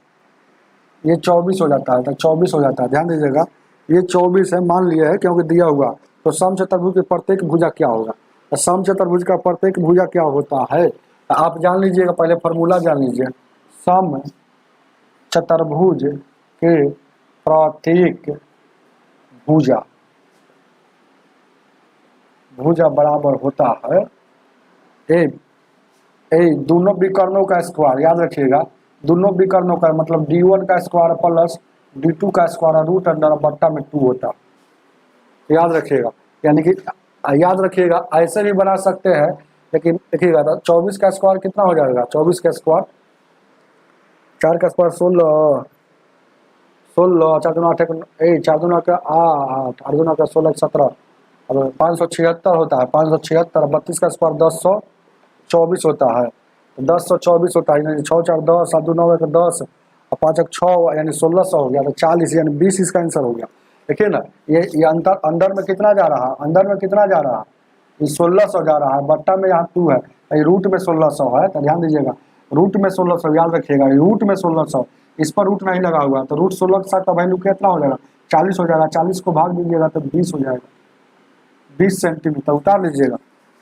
ये 24 हो जाता है, तो 24 हो जाता है। ध्यान दीजिएगा ये 24 है मान लिया है क्योंकि दिया हुआ। तो समचतुर्भुज के प्रत्येक भुजा क्या होगा, तो समचतुर्भुज का प्रत्येक भुजा क्या होता है, तो आप जान लीजिएगा, पहले फॉर्मूला जान लीजिए। समचतुर्भुज के प्रत्येक भुजा, भुजा बराबर होता है दोनों विकर्णों का स्क्वायर। याद रखिएगा दोनों विकर्णों का मतलब d1 का स्क्वायर प्लस d2 का स्क्वायर रूट अंडर बट्टा में 2 होता, याद रखिएगा। यानी कि याद रखिएगा, ऐसे भी बना सकते हैं, लेकिन देखिएगा 24 का स्क्वायर कितना हो जाएगा, 24 का स्क्वायर 4 का स्क्वायर 16, 16 4 दूना 8 4 दूना का 8 8 दूना का 16 17, अब 576 होता है, 576 32 का स्क्वायर 1024 होता है, 1024 होता है, यानी 6 4 10 7 2 9 1 10 और 5 1 6 यानी 1600 हो गया, तो 40 यानी 20 इसका आंसर हो गया। देखिए ना, ये अंदर में कितना जा रहा है, अंदर में कितना जा रहा है, ये 1600 जा रहा है, बट्टा में यहाँ 2 है, ये रूट में 1600 है, तो ध्यान दीजिएगा रूट में 1600, याद रखिएगा रूट में 1600, इस पर रूट नहीं लगा हुआ, तो रूट 16 के साथ का वैल्यू कितना हो जाएगा, 40 हो जाएगा, 40 को भाग दीजिएगा तो 20 हो जाएगा, 20 सेंटीमीटर उतार लीजिएगा।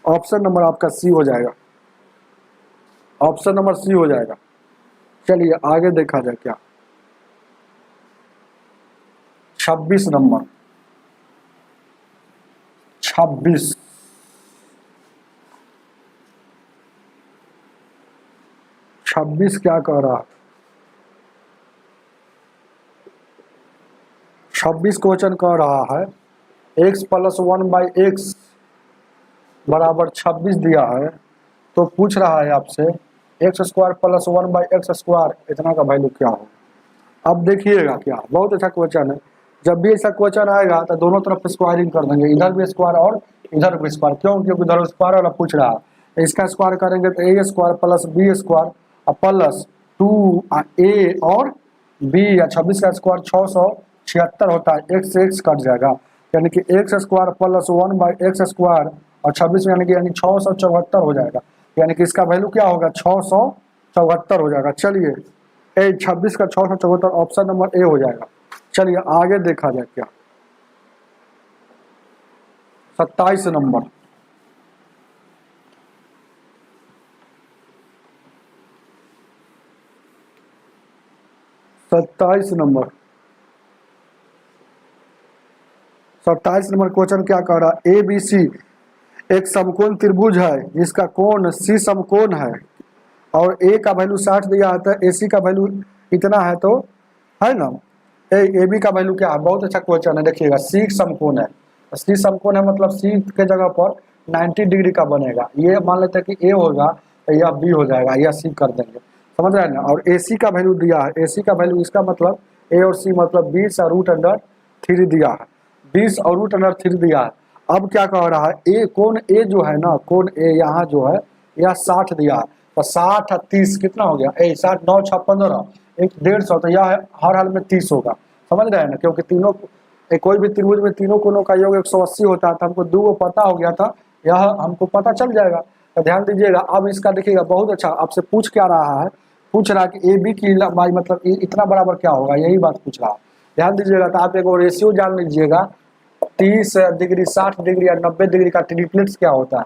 ऑप्शन नंबर आपका सी हो जाएगा, ऑप्शन नंबर सी हो जाएगा। चलिए आगे देखा जाए क्या, 26 नंबर, 26 26 क्या कह रहा है, 26 क्वेश्चन कह रहा है x + 1/x बराबर 26 दिया है, तो पूछ रहा है आपसे x² + 1/x² इतना का वैल्यू क्या हो। अब देखिएगा क्या, बहुत अच्छा क्वेश्चन है, जब भी ऐसा क्वेश्चन आएगा तो दोनों तरफ स्क्वायरिंग कर देंगे, इधर भी स्क्वायर और इधर भी स्क्वायर, क्यों, क्योंकि इधर स्क्वायर वाला पूछ रहा है, तो इसका स्क्वायर करेंगे तो a² + b² प्लस 2a और b, या 26 का स्क्वायर 676 होता है, x से x कट जाएगा, यानी कि x² + 1/x² और 26 यानी 674 हो जाएगा, यानी कि इसका वैल्यू क्या होगा, 674 हो जाएगा। चलिए 26 का 674 ऑप्शन नंबर ए हो जाएगा। चलिए आगे देखा जाए क्या, 27 नंबर, 27 नंबर, 27 नंबर क्वेश्चन क्या कह रहा है, ABC एक समकोण त्रिभुज है जिसका कोण C समकोण है और A का वैल्यू 60 दिया है, तो AC का वैल्यू इतना है, तो है ना, AB का वैल्यू क्या है, बहुत अच्छा क्वेश्चन है। देखिएगा C समकोण है, C समकोण है मतलब C के जगह पर 90 डिग्री का बनेगा, ये मान लेते हैं कि A होगा तो यह B हो जाएगा, या C कर देंगे, समझ रहे हैं ना। और AC का वैल्यू दिया है, AC का वैल्यू इसका मतलब A और C मतलब 20 और √3 दिया है, 20 और √3 दिया है। अब क्या कह रहा है, कोण A जो है ना, कोण A यहाँ जो है यह 60 दिया है, तो 60 और 30 कितना हो गया, 60 9 6 15 150, तो यह हर हाल में 30 होगा, समझ रहे हैं ना, क्योंकि तीनों कोई भी त्रिभुज में तीनों कोणों का योग 180 होता है, तो हमको 2 पता हो गया था, यह हमको पता चल जाएगा। तो ध्यान दीजिएगा, अब इसका देखिएगा बहुत अच्छा, आपसे पूछ क्या रहा है, पूछ रहा है कि AB की लंबाई मतलब इतना बराबर क्या होगा, यही बात पूछ रहा है। ध्यान दीजिएगा, तो आप एक और रेशियो जान लीजिएगा, 30 डिग्री 60 डिग्री और 90 डिग्री का ट्रिपलेट्स क्या होता है,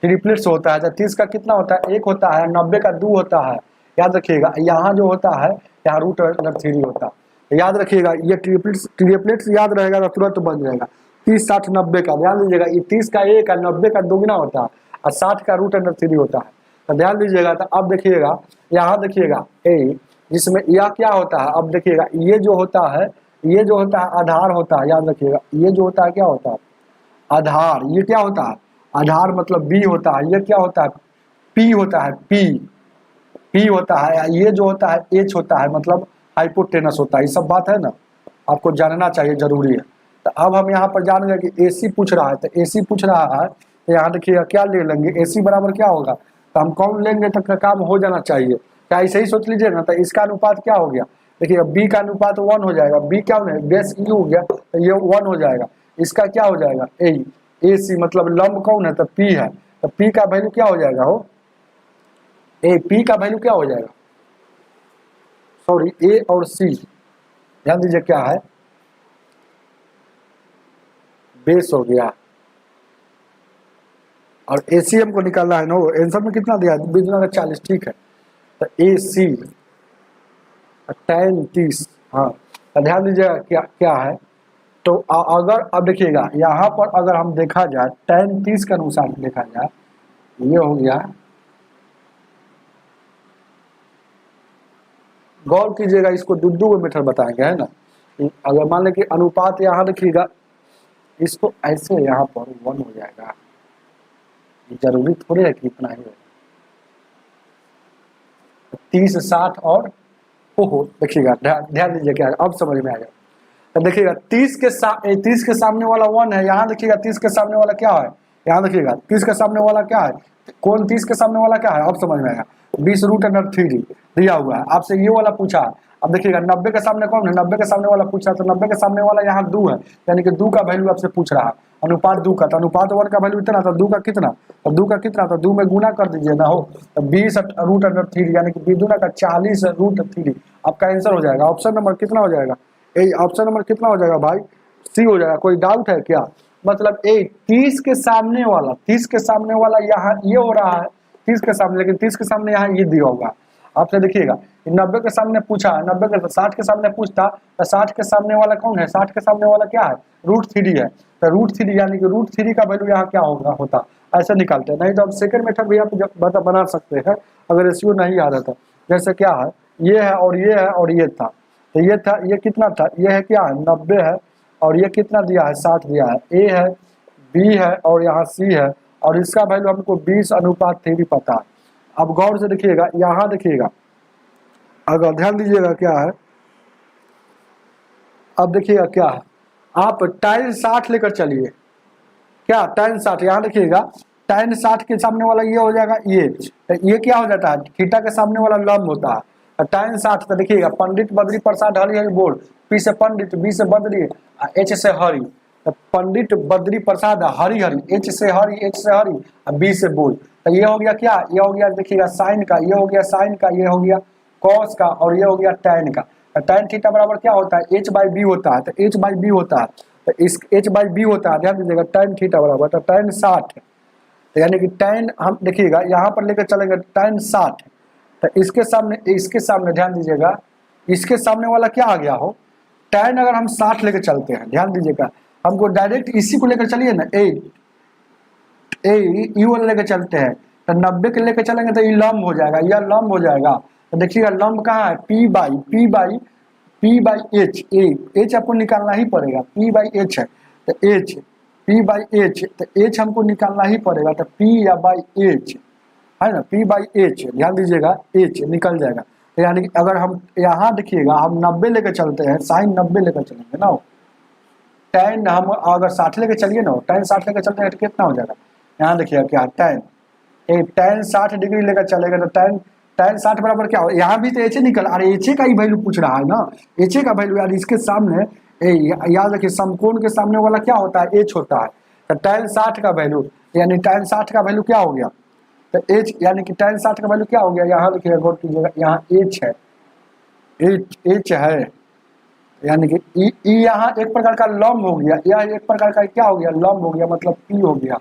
ट्रिपलेट्स होता है। तो 30 का कितना होता है, 1 होता है, 90 का 2 होता है, याद रखिएगा। यहाँ जो होता है यहाँ √3 होता है, याद रखिएगा, ये ट्रिपलेट्स याद रहेगा तो तुरंत बन जाएगा। 30 60 90 का ध्यान दीजिएगा, ये 30 का 1 और 90 का दोगुना होता है और 60 का √3 होता है, तो ध्यान दीजिएगा। तो अब देखिएगा, यहाँ देखिएगा जिसमें यह क्या होता है, अब देखिएगा ये जो होता है, ये जो होता है आधार होता है, याद रखिएगा, ये जो होता है क्या होता है, आधार। ये क्या होता है, आधार मतलब B होता है, ये क्या होता है, P होता है, P होता है। ये जो होता है H होता है, मतलब हाइपोटेनस होता है। ये सब बात है ना, आपको जानना चाहिए, जरूरी है। तो अब हम यहाँ पर जान गए कि AC पूछ रहा है, तो AC पूछ रहा है, तो यहाँ देखिएगा क्या ले लेंगे, AC बराबर क्या होगा, तो हम कौन लेंगे तो काम हो जाना चाहिए, क्या ऐसे ही सोच लीजिए ना। तो इसका अनुपात क्या हो गया, देखिए B का अनुपात 1 हो जाएगा, B क्या है, बेस E हो गया, तो ये 1 हो जाएगा। इसका क्या हो जाएगा, AC मतलब लंब कौन है, तो P है, तो P का वैल्यू क्या हो जाएगा, हो P का वैल्यू क्या हो जाएगा, सॉरी A और C, ध्यान दीजिए क्या है, बेस हो गया, और AC हमको निकालना है ना, आंसर में कितना दिया है, 20 × 40, ठीक है। तो AC tan 30, हाँ, तो ध्यान दीजिएगा क्या क्या है। तो अगर अब देखिएगा यहाँ पर अगर हम देखा जाए tan 30 के अनुसार देखा जाए, ये हो गया गौर कीजिएगा, इसको दो मेथड बताएंगे, है ना। अगर मान लें कि अनुपात यहाँ देखिएगा, इसको ऐसे यहाँ पर 1 हो जाएगा, जरूरी थोड़ी है कि इतना ही है। 30 60 और ओहो, देखिएगा ध्यान दीजिए क्या है, अब समझ में आएगा। तो देखिएगा 30 के सामने वाला 1 है, यहाँ देखिएगा 30 के सामने वाला क्या है, यहाँ देखिएगा 30 के सामने वाला क्या है, कौन 30 के सामने वाला क्या है, अब समझ में आएगा। 20√3 दिया हुआ है, आपसे ये वाला पूछा। अब देखिएगा 90 के सामने कौन है, 90 के सामने वाला पूछा, तो 90 के सामने वाला यहाँ 2 है, यानी कि 2 का वैल्यू आपसे पूछ रहा है, अनुपात 2 का, तो अनुपात 1 का वैल्यू इतना था, 2 का कितना, तो 2 का कितना, तो 2 में गुना कर दीजिए ना हो, तो 20√3 यानी कि 2 का 40√3 आपका आंसर हो जाएगा। ऑप्शन नंबर कितना हो जाएगा, ऑप्शन नंबर कितना हो जाएगा भाई, सी हो जाएगा। कोई डाउट है क्या, मतलब 30 के सामने वाला, 30 के सामने वाला यहाँ ये हो रहा है 30 के सामने, लेकिन 30 के सामने यहाँ ये दिया होगा। आपसे देखिएगा 90 के सामने पूछा, 90 के 60 के सामने पूछता, तो 60 के सामने वाला कौन है, 60 के सामने वाला क्या है, √3 है, तो √3 यानी कि √3 का वैल्यू यहाँ क्या होता, ऐसे निकालते हैं। नहीं तो आप सेकंड मेथड भी आप बना सकते हैं, अगर रेशियो नहीं आ रहा था। जैसे क्या है, ये है और ये है और ये था, तो ये था, ये कितना था, ये है क्या है 90 है, और ये कितना दिया है 60 दिया है, ए है, बी है और यहाँ सी है, और इसका वैल्यू हमको 20:3 पता है। अब गौर से देखिएगा, यहाँ देखिएगा, अगर ध्यान दीजिएगा क्या है, अब देखिएगा क्या है, आप tan 60 लेकर चलिए, क्या tan 60, यहाँ देखिएगा tan 60 के सामने वाला ये हो जाएगा, ये क्या हो जाता है, थीटा के सामने वाला लंब होता है। tan 60 तो देखिएगा, पंडित बद्री प्रसाद हरि हरि बोल, पी से पंडित, बी से बद्री, एच से हरि, तो पंडित बद्री प्रसाद हरि हरि, एच से हरि, बी से बोल, तो ये हो गया क्या, ये हो गया देखिएगा साइन का, ये हो गया साइन का, ये हो गया कॉस का, और ये हो गया tan का। tan थीटा बराबर क्या होता है, h/b होता है, तो h/b होता है, तो इस h/b होता है, ध्यान दीजिएगा tan थीटा बराबर, तो tan 60, तो यानी कि tan हम देखिएगा यहाँ पर लेकर चलेंगे tan 60, तो इसके सामने ध्यान दीजिएगा, इसके सामने वाला क्या आ गया हो, tan अगर हम 60 लेकर चलते हैं, ध्यान दीजिएगा, हमको डायरेक्ट इसी को लेकर चलिए ना, यू वाला लेकर चलते हैं, तो 90 के लेकर चलेंगे तो ये लंब हो जाएगा, यह लंब हो जाएगा। तो देखिएगा लंब कहाँ है, P/H, आपको निकालना ही पड़ेगा, P/H है, तो P/H, तो H हमको निकालना ही पड़ेगा, तो P या बाई H है ना, P/H, ध्यान दीजिएगा H निकल जाएगा। तो यानी कि अगर हम यहाँ देखिएगा, हम 90 लेकर चलते हैं, साइन 90 लेकर चलेंगे ना, tan हम अगर 60 लेकर चलिए ना, tan 60 लेकर चलते हैं तो कितना हो जाएगा, यहाँ देखिएगा क्या tan 60 डिग्री लेकर चलेगा, तो tan 60 बराबर क्या हो, यहाँ भी तो एच निकल, अरे एच का ही वैल्यू पूछ रहा है ना, एच का वैल्यू, यार इसके सामने याद रखिए समकोण के सामने वाला क्या होता है, एच होता है, तो tan 60 का वैल्यू, यानी tan 60 का वैल्यू क्या हो गया, तो एच, यानी कि tan 60 का वैल्यू क्या हो गया, यहाँ देखिएगा गौर कीजिएगा, यहाँ एच है, एच है, यानी कि यहाँ एक प्रकार का लंब हो गया, यह एक प्रकार का क्या हो गया, लंब हो गया, मतलब पी हो गया,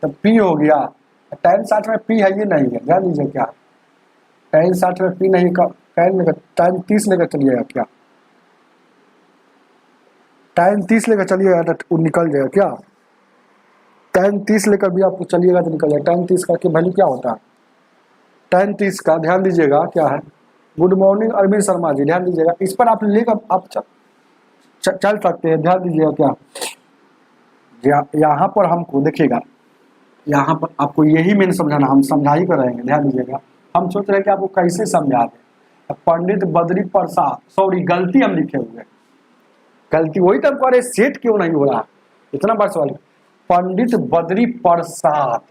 तो पी हो गया। tan 60 में पी है, ये नहीं है, ध्यान दीजिए क्या, tan 60 में पी नहीं का, tan 30 लेकर चलिएगा, क्या tan 30 लेकर चलिएगा तो निकल जाएगा, क्या tan 30 लेकर भी आपको चलिएगा तो निकल जाएगा। tan 30 का वैल्यू क्या होता है, tan 30 का ध्यान दीजिएगा क्या है, गुड मॉर्निंग अरविंद शर्मा जी, ध्यान दीजिएगा, इस पर आप लेकर आप चल सकते हैं, ध्यान दीजिएगा क्या, यहाँ पर हमको देखिएगा, यहाँ पर आपको यही मैंने समझाना, हम समझा ही कर रहेंगे, ध्यान दीजिएगा, हम सोच रहे हैं कि आपको कैसे समझा दें। पंडित बद्री प्रसाद, सॉरी गलती हम लिखे हुए, गलती वही तो हमको, अरे सेट क्यों नहीं हो रहा, इतना बड़ा सवाल, पंडित बद्री प्रसाद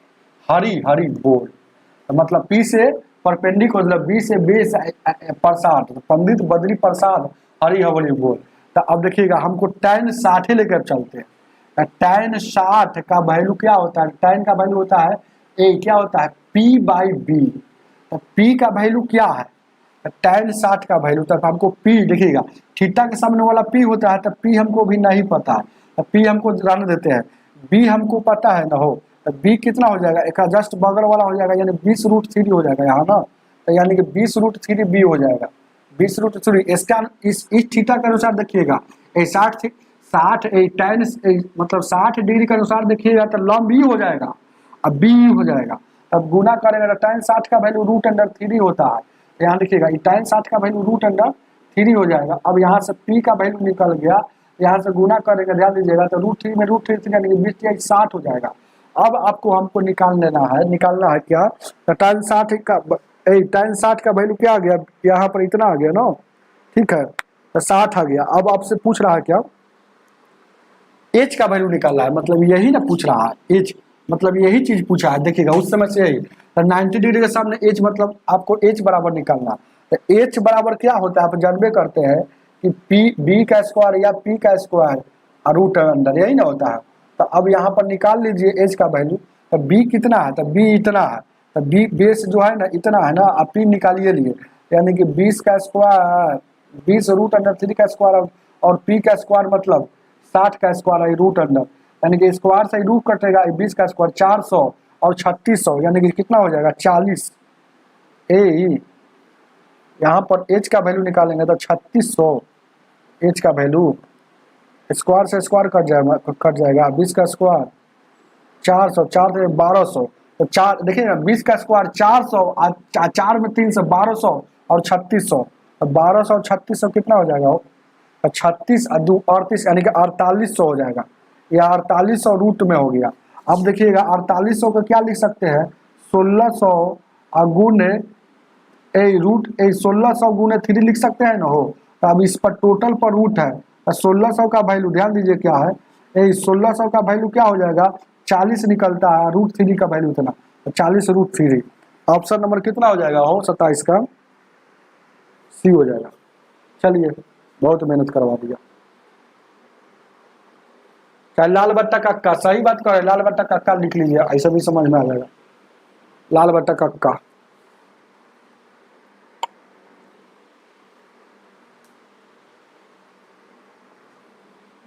हरि हरि बोल, तो मतलब पी से परपेंडिक मतलब बी से बेस प्रसाद, तो पंडित बद्री प्रसाद हरि हरि बोल। तो अब देखिएगा हमको tan 60 लेकर चलते हैं, tan 60 का वैल्यू क्या होता है, tan का वैल्यू होता है क्या होता है, P/B, तो P का वैल्यू क्या है, tan 60 का वैल्यू, तब हमको P देखिएगा, थीटा के सामने वाला P होता है, तो P हमको भी नहीं पता है, तो P हमको रहने देते हैं, B हमको पता है ना हो, तो B कितना हो जाएगा, एक जस्ट बगल वाला हो जाएगा, यानी 20√3 हो जाएगा यहाँ ना, तो यानी कि 20√3 B हो जाएगा, 20√3 इसका इस थीटा के अनुसार देखिएगा, 60 tan मतलब 60 डिग्री के अनुसार देखिएगा तो लंब ही हो जाएगा, अब B हो जाएगा, अब गुना करेगा तो tan 60 का वैल्यू √3 होता है, यहाँ लिखिएगा tan 60 का वैल्यू √3 हो जाएगा। अब यहाँ से p का वैल्यू निकल गया, यहाँ से गुना करेंगे, ध्यान दीजिएगा, तो √3 में √3 यानी कि 20 60 हो जाएगा। अब आपको हमको निकालना है क्या, तो tan 60 का वैल्यू क्या आ गया, यहाँ पर इतना आ गया ना, ठीक है, तो 60 आ गया। अब आपसे पूछ रहा है क्या, एज का वैल्यू निकालना है, मतलब यही ना पूछ रहा है, एज मतलब यही चीज पूछा है, देखिएगा उस समय से यही, तो 90 डिग्री के सामने एज मतलब आपको एच बराबर निकालना। तो एच बराबर क्या होता है, आप जानबे करते हैं कि बी का स्क्वायर या पी का स्क्वायर √अंडर, यही ना होता है। तो अब यहाँ पर निकाल लीजिए एच का वैल्यू, तो बी कितना है, तो बी इतना है, तो बी बेस जो है ना इतना है ना, आप पी निकालिए लिए, यानी कि 20 का स्क्वायर 20 √3 का स्क्वायर और पी का स्क्वायर मतलब 60 का स्क्वायर है √अंडर, यानी कि स्क्वायर से रूट कटेगा, 20 का स्क्वायर 400 और 3600 यानी कि कितना हो जाएगा 40। यहाँ पर एच का वैल्यू निकालेंगे तो 3600 एच का वैल्यू, स्क्वायर से स्क्वायर कट जाएगा 20 का स्क्वायर 400 4 से 1200, तो 4 देखिए ना 20 का स्क्वायर 400 4 में 3 से 1200 और 3600, तो 1200 और 3600 कितना हो जाएगा, 36 और 2 38 यानी कि 4800 हो जाएगा, या 4800 रूट में हो गया। अब देखिएगा 4800 का क्या लिख सकते हैं, 1600 गुने रूट 1600 गुने 3 लिख सकते हैं ना हो। तो अब इस पर टोटल पर रूट है, तो 1600 का वैल्यू ध्यान दीजिए क्या है, 1600 का वैल्यू क्या हो जाएगा 40 निकलता है, √3 का वैल्यू इतना, तो 40 √3। ऑप्शन नंबर कितना हो जाएगा, हो 27 का सी हो जाएगा। चलिए बहुत मेहनत करवा दिया। चाहे लाल बट्टा कक्का, सही बात करे, लाल बट्टा कक्का लिख लीजिए, ऐसा भी समझ में आ जाएगा, लाल बट्टा कक्का।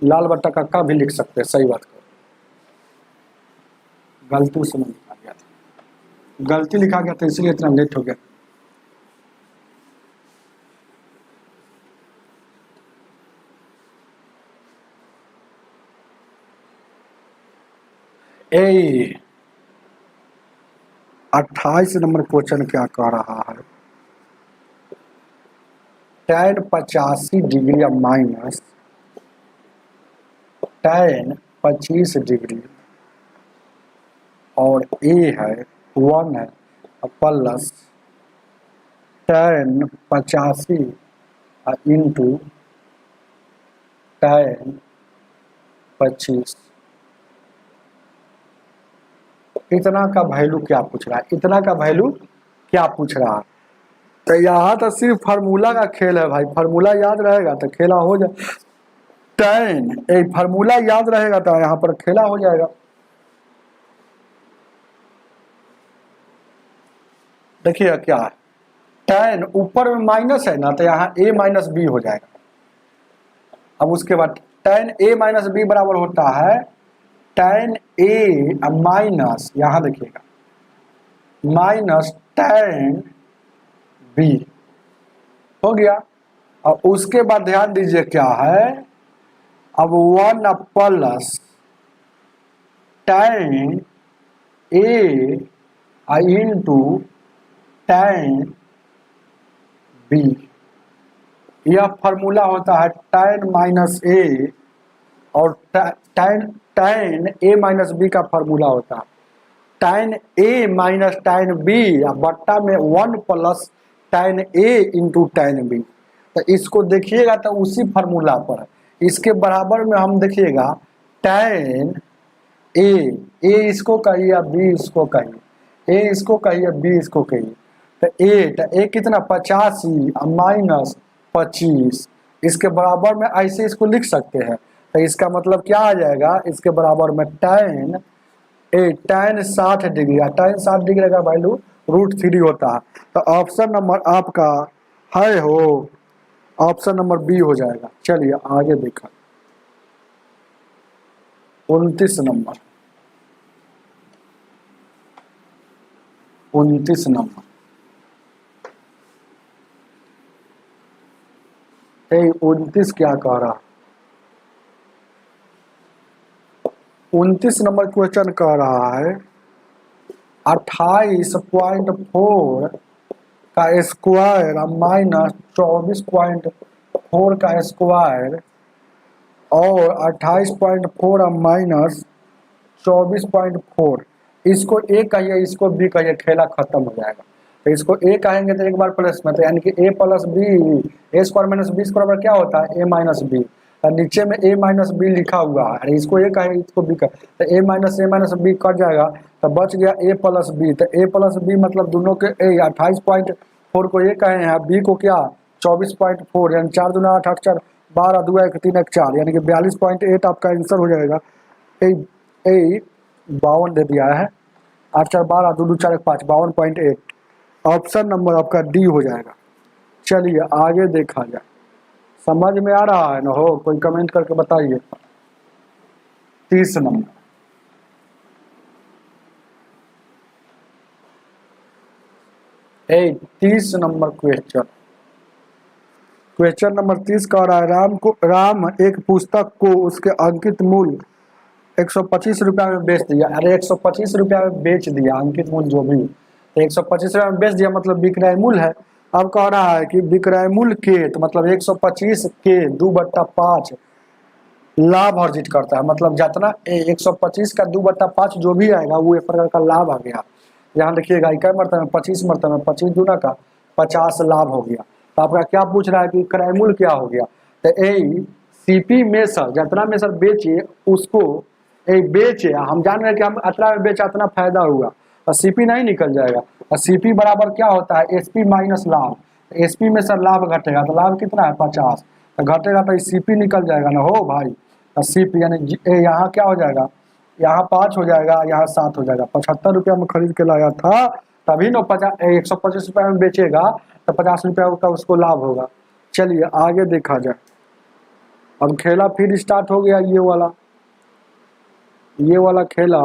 लाल बट्टा कक्का भी लिख सकते हैं, सही बात करो, गलती से लिखा गया था, गलती लिखा गया था इसलिए इतना लेट हो गया। ए 28 नंबर क्वेश्चन क्या कह रहा है, tan 85 degree minus tan 25 degree और ए है 1 है प्लस tan 85 इंटू tan 25, इतना का वैल्यू क्या पूछ रहा है, इतना का वैल्यू क्या पूछ रहा है। तो यहाँ तो सिर्फ फार्मूला का खेल है भाई, फार्मूला याद रहेगा तो खेला हो जाए, tan फार्मूला याद रहेगा तो यहाँ पर खेला हो जाएगा। देखिए क्या है, tan ऊपर में माइनस है ना, तो यहाँ a माइनस बी हो जाएगा। अब उसके बाद tan a माइनस बी बराबर होता है tan a माइनस, यहाँ देखिएगा माइनस tan b हो गया। और उसके बाद ध्यान दीजिए क्या है, अब 1 plus tan a into tan b, यह फॉर्मूला होता है tan माइनस ए और tan a माइनस बी का फॉर्मूला होता है tan a minus tan b या बट्टा में 1 plus tan a into tan b। तो इसको देखिएगा तो उसी फार्मूला पर है, इसके बराबर में हम देखिएगा tan a इसको कहिए या b इसको कहिए, a इसको कहिए b इसको कहिए, तो a कितना 85 माइनस 25, इसके बराबर में ऐसे इसको लिख सकते हैं। तो इसका मतलब क्या आ जाएगा, इसके बराबर में tan 60 डिग्री, tan 60 डिग्री का वैल्यू √3 होता है। तो ऑप्शन नंबर आपका है हो, ऑप्शन नंबर बी हो जाएगा। चलिए आगे देखा 29 नंबर, 29 नंबर 29 क्या कह रहा, 29 नंबर क्वेश्चन कह रहा है 28.4 का स्क्वायर माइनस 24.4 का स्क्वायर और 28.4 माइनस 24.4, इसको ए कहिए इसको बी कहिए, खेला खत्म हो जाएगा। तो इसको ए कहेंगे तो एक बार प्लस में, तो यानी कि ए plus B, A square minus B square क्या होता है, ए माइनस बी। नीचे में ए माइनस बी लिखा हुआ है, अरे इसको ए कहे इसको बी कहे, तो ए माइनस बी कट जाएगा, तो बच गया ए प्लस बी। तो ए प्लस बी मतलब दोनों के ए 28.4 को ए कहे हैं, बी को क्या 24.4, यानी 4 दूना 8, 8 4 12, 2 1 3 1 4, यानी कि 42.8 आपका आंसर हो जाएगा। ए 52 दे दिया है, 8 4 12, 2 2 4 1 5, 52.8 ऑप्शन नंबर आपका डी हो जाएगा। चलिए आगे देखा जाए, समझ में आ रहा है ना हो, कोई कमेंट करके बताइए। 30 नंबर, ए 30 नंबर क्वेश्चन नंबर 30 कह रहा है, राम एक पुस्तक को उसके अंकित मूल्य 125 रुपया में बेच दिया। अरे 125 रुपया में बेच दिया, अंकित मूल्य जो भी, तो 125 रुपया में बेच दिया मतलब विक्रय मूल्य है। अब कह रहा है कि विक्रय मूल्य के, तो मतलब 125 के 2/5 लाभ अर्जित करता है, मतलब जितना 125 का 2/5 जो भी आएगा वो एक प्रकार का लाभ आ गया। यहाँ देखिएगा इकाई मरतबे में 25 मरतबे में 25 दूना का 50 लाभ हो गया। तो आपका क्या पूछ रहा है कि क्रय मूल्य क्या हो गया, तो ए सीपी में सर जितना में सर बेचे उसको बेचे, हम जान रहे हैं कि हम अतरा में बेचा इतना फायदा हुआ, और सीपी नहीं निकल जाएगा। और सीपी बराबर क्या होता है, एसपी माइनस लाभ। एसपी में सर लाभ घटेगा, तो लाभ कितना है 50, तो घटेगा तो सीपी निकल जाएगा ना हो भाई। और सीपी यानी यहाँ क्या हो जाएगा, यहाँ 5 हो जाएगा, यहाँ 7 हो जाएगा। 75 रुपया में खरीद के लाया था, तभी ना 125 रुपया में बेचेगा तो 50 रुपया का उसको लाभ होगा। चलिए आगे देखा जाए, अब खेला फिर स्टार्ट हो गया। ये वाला खेला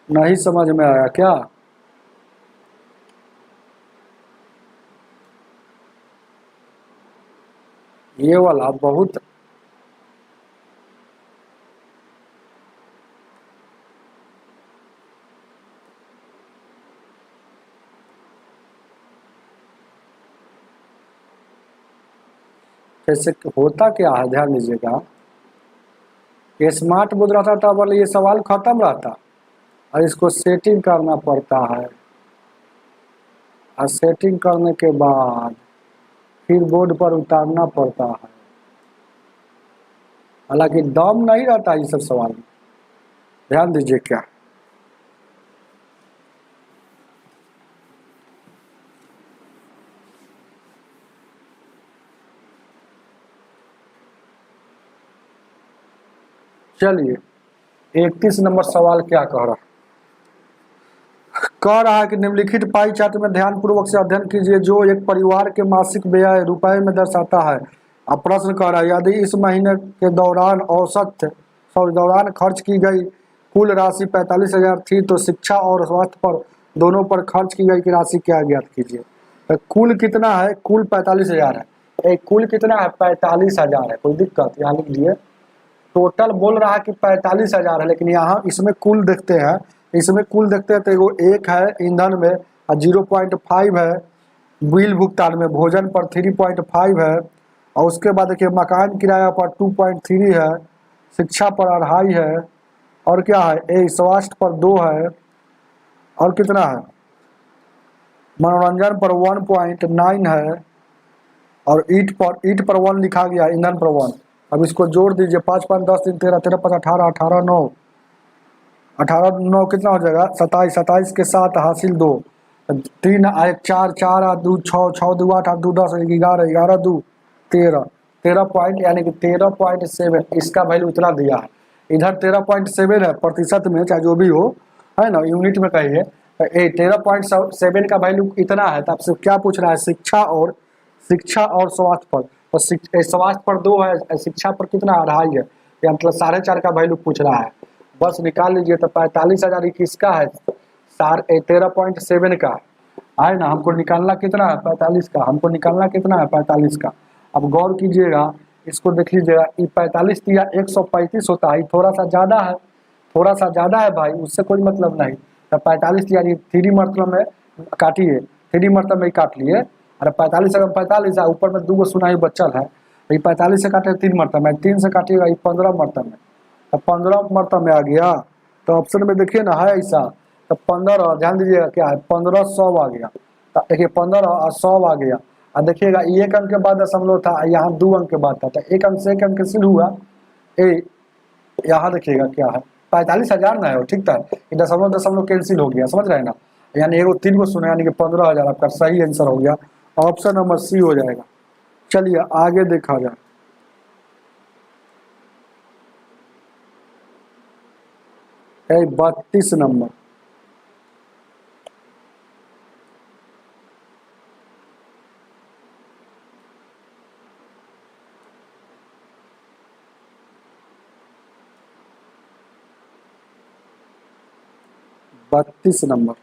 नहीं समझ में आया क्या, ये वाला बहुत कैसे होता क्या है, ध्यान दीजिएगा। ये स्मार्ट बोर्ड रहता था बोले ये सवाल खत्म रहता, और इसको सेटिंग करना पड़ता है, और सेटिंग करने के बाद फिर बोर्ड पर उतारना पड़ता है। हालांकि दम नहीं रहता ये सब सवाल में, ध्यान दीजिए क्या। चलिए 31 नंबर सवाल क्या कह रहा है कि निम्नलिखित पाई चार्ट में ध्यानपूर्वक से अध्ययन कीजिए जो एक परिवार के मासिक व्यय रुपए में दर्शाता है। अब प्रश्न कह रहा है यदि इस महीने के दौरान खर्च की गई कुल राशि 45,000 थी तो शिक्षा और स्वास्थ्य पर दोनों पर खर्च की गई की राशि क्या ज्ञात कीजिए। तो कुल कितना है, कुल 45,000 है। कुल कितना है 45,000 है, कोई दिक्कत, यहाँ लिख दिए। टोटल बोल रहा है कि 45,000 है, लेकिन यहाँ इसमें कुल देखते हैं, तो वो एक है ईंधन में, और 0.5 है बिल भुगतान में, भोजन पर 3.5 है, और उसके बाद देखिए मकान किराया पर 2.3 है, शिक्षा पर 2.5 है, और क्या है स्वास्थ्य पर 2 है, और कितना है मनोरंजन पर 1.9 है, और ईट पर 1 लिखा गया, ईंधन पर 1। अब इसको जोड़ दीजिए, 5 5 10 3 13 13 5 18 18 9 18 9 कितना हो जाएगा 27, 27 के साथ हासिल 2, 3 1 4 4 8 2 6 6 2 8 8 2 10 11 11 2 13 13 पॉइंट, यानी कि 13.7 इसका वैल्यू इतना दिया है। इधर 13.7 है प्रतिशत में, चाहे जो भी हो, है ना, यूनिट में कहिए। 13.7 का वैल्यू इतना है, तो आपसे क्या पूछ रहा है शिक्षा और स्वास्थ्य पर। तो स्वास्थ्य पर 2 है, शिक्षा पर कितना 2.5 है, या मतलब 4.5 का वैल्यू पूछ रहा है। बस निकाल लीजिए। तो 45,000 किसका है, 13.7 का है ना। हमको निकालना कितना है 45 का, हमको निकालना कितना है 45 का। अब गौर कीजिएगा, इसको देख लीजिएगा, 45 दिया 135 होता है, थोड़ा सा ज़्यादा है भाई, उससे कोई मतलब नहीं। तो 45 दिया 3 मतलब में काटिए, 3 मरतब में ही काट लिए। अरे 45 अगर 45 है, ऊपर में 2 सुना ही बचल है, तो ये 45 से काटे 3 मरतब में, 3 से काटिएगा ये 15 मरतब में, तो 15 मरतब में आ गया। तो ऑप्शन में देखिए ना है ऐसा, तो 15, ध्यान दीजिएगा क्या है, 1500 आ गया। तो देखिए 15 और 100 आ गया। और देखिएगा 1 अंक के बाद दशमलव था, यहाँ 2 अंक के बाद था, तो 1 अंक से 1 अंक कैंसिल हुआ। यहाँ देखिएगा क्या है, 45,000 ना है वो, ठीक था, ये दशमलव दशमलव कैंसिल हो गया, समझ रहे हैं ना, यानी एगो 3 को सुना, यानी कि 15,000 आपका सही आंसर हो गया। ऑप्शन नंबर सी हो जाएगा। चलिए आगे देखा जाए। 32 नंबर, बत्तीस नंबर,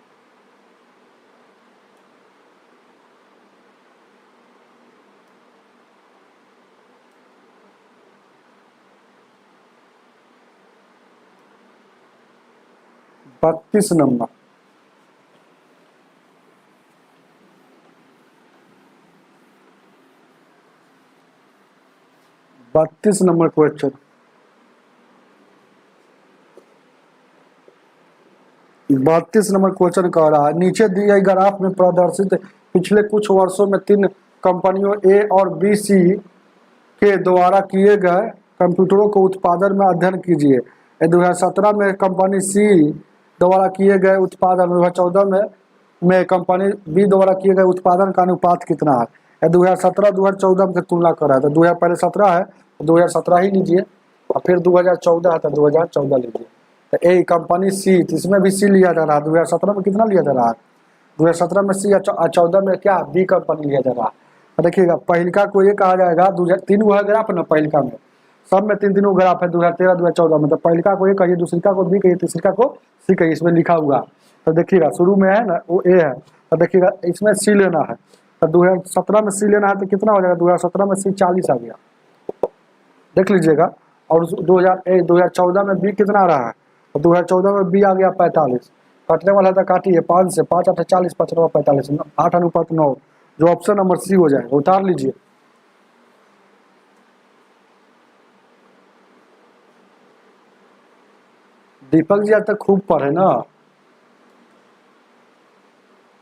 बत्तीस नंबर, बत्तीस नंबर क्वेश्चन। बत्तीस नंबर क्वेश्चन कह रहा है, नीचे दिए गए ग्राफ में प्रदर्शित पिछले कुछ वर्षों में 3 कंपनियों ए और बी सी के द्वारा किए गए कंप्यूटरों को उत्पादन में अध्ययन कीजिए। 2017 में कंपनी सी द्वारा किए गए उत्पादन, 2014 में कंपनी बी द्वारा किए गए उत्पादन का अनुपात कितना है। 2017 2014 में तुलना कर रहा है, तो 2000 पहले 17 है तो 2017 ही लीजिए, और फिर 2014 है तो 2014 लीजिए। तो ए कंपनी सी, इसमें भी सी लिया जा रहा है। 2017 में कितना लिया जा रहा है, 2017 में सी, 14 में क्या बी कंपनी लिया जा रहा है। तो देखिएगा पहिलका को ये कहा जाएगा, 3 गो है ग्राफ ना पहिलका में, सब में 3 गो ग्राफ है 2013 2014 में, तो पहिलका को ये कहिए, दूसरिका को बी कहिए, तीसरिका को सी कहिए, इसमें लिखा हुआ। तो देखिएगा शुरू में है ना वो ए है, तो देखिएगा इसमें सी लेना है, तो 2017 में सी लेना है तो कितना हो जाएगा, 2017 में सी 40 आ गया, देख लीजिएगा। और 2014 में बी कितना आ रहा है, तो 2014 में बी आ गया 45, काटने वाला था काटिए, 5 से 5 8 40, 5 9 45, 8 अनुपात 9, जो ऑप्शन नंबर सी हो जाएगा, उतार लीजिए। दीपक जी आज तक खूब पढ़े ना,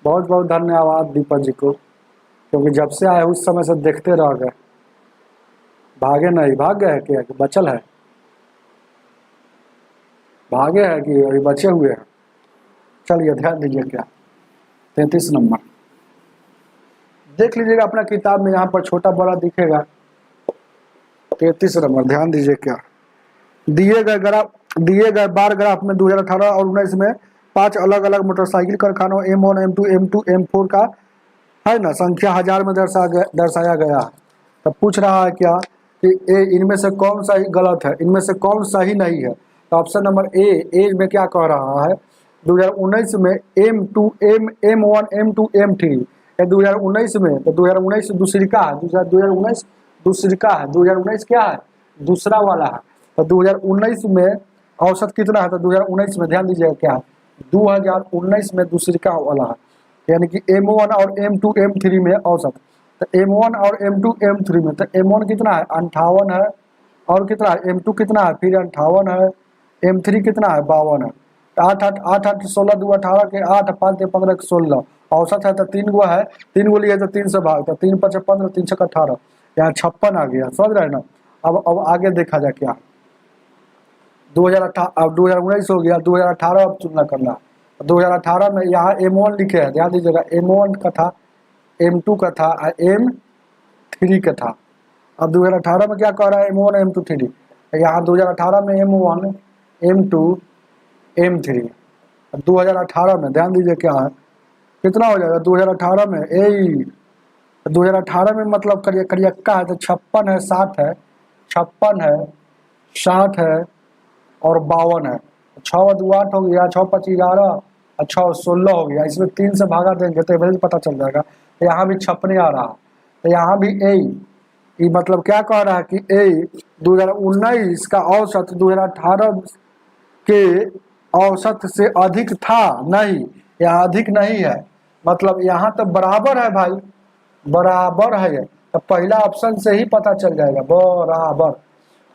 बहुत बहुत धन्यवाद दीपक जी को, क्योंकि जब से आए उस समय से देखते रह गए, भागे नहीं, भाग गए है कि बचल है, भागे है कि अभी बचे हुए हैं। चलिए ध्यान दीजिए क्या, 33 नंबर देख लीजिएगा अपना किताब में, यहाँ पर छोटा बड़ा दिखेगा। 33 नंबर ध्यान दीजिए क्या, दिए गए बार ग्राफ में 2018 और 19 में 5 अलग अलग मोटरसाइकिल कारखानों M1 M2 M2 M4 का है ना संख्या 1000 में दर्शाया गया है। तो पूछ रहा है क्या कि इनमें से कौन सा ही गलत है, इनमें से कौन सा ही नहीं है। तो ऑप्शन नंबर ए में क्या कह रहा है, 2019 में M2 M1 M2 M3, 2019 में, तो 2019 दूसरिका है, 2019 दूसरिका है, 2019 क्या है, दूसरा वाला है। तो 2019 में औसत कितना है, तो 2019 में ध्यान दीजिएगा क्या है, 2019 में दूसरिका वाला है, यानी कि M1 और M2 M3 में औसत। तो M1 और M2 M3 में, तो M1 कितना है 58 है, और कितना है M2 कितना है फिर 58 है, M3 कितना है 52 है। 8 8 8 8 16 2 18 के 8 5 15 के 16 औसत है, तो 3 गो है, 3 गो लिए तो 3 से भाग, तो 3 5 15 3 6 18, यहाँ 56 आ गया, समझ रहे हैं ना। अब आगे देखा जाए क्या, 2018 अब 2019 हो गया, 2018 अब तुलना करना। 2018 में यहाँ M1 लिखे हैं, ध्यान दीजिएगा, M1 का था, M2 का था, M3 का था। अब 2018 में क्या कह रहा है, M1 M2 3, यहाँ 2018 में M1 M2 M3, 2018 में ध्यान दीजिए क्या है, कितना हो जाएगा 2018 में 2018 में मतलब करियक्का है, तो 56 है, 60 है, 56 है, 60 है और 52 है। 6 2 8 हो गया, 6 5 11 और 6 16 हो गया, इसमें 3 से भागा देंगे तो एवरेज पता चल जाएगा। तो यहाँ भी 56 आ रहा, तो यहाँ भी ये मतलब क्या कह रहा है कि 2019 का औसत 2018 के औसत से अधिक था, नहीं, यहाँ अधिक नहीं है, मतलब यहाँ तो बराबर है भाई, बराबर है ये, तो पहला ऑप्शन से ही पता चल जाएगा बराबर,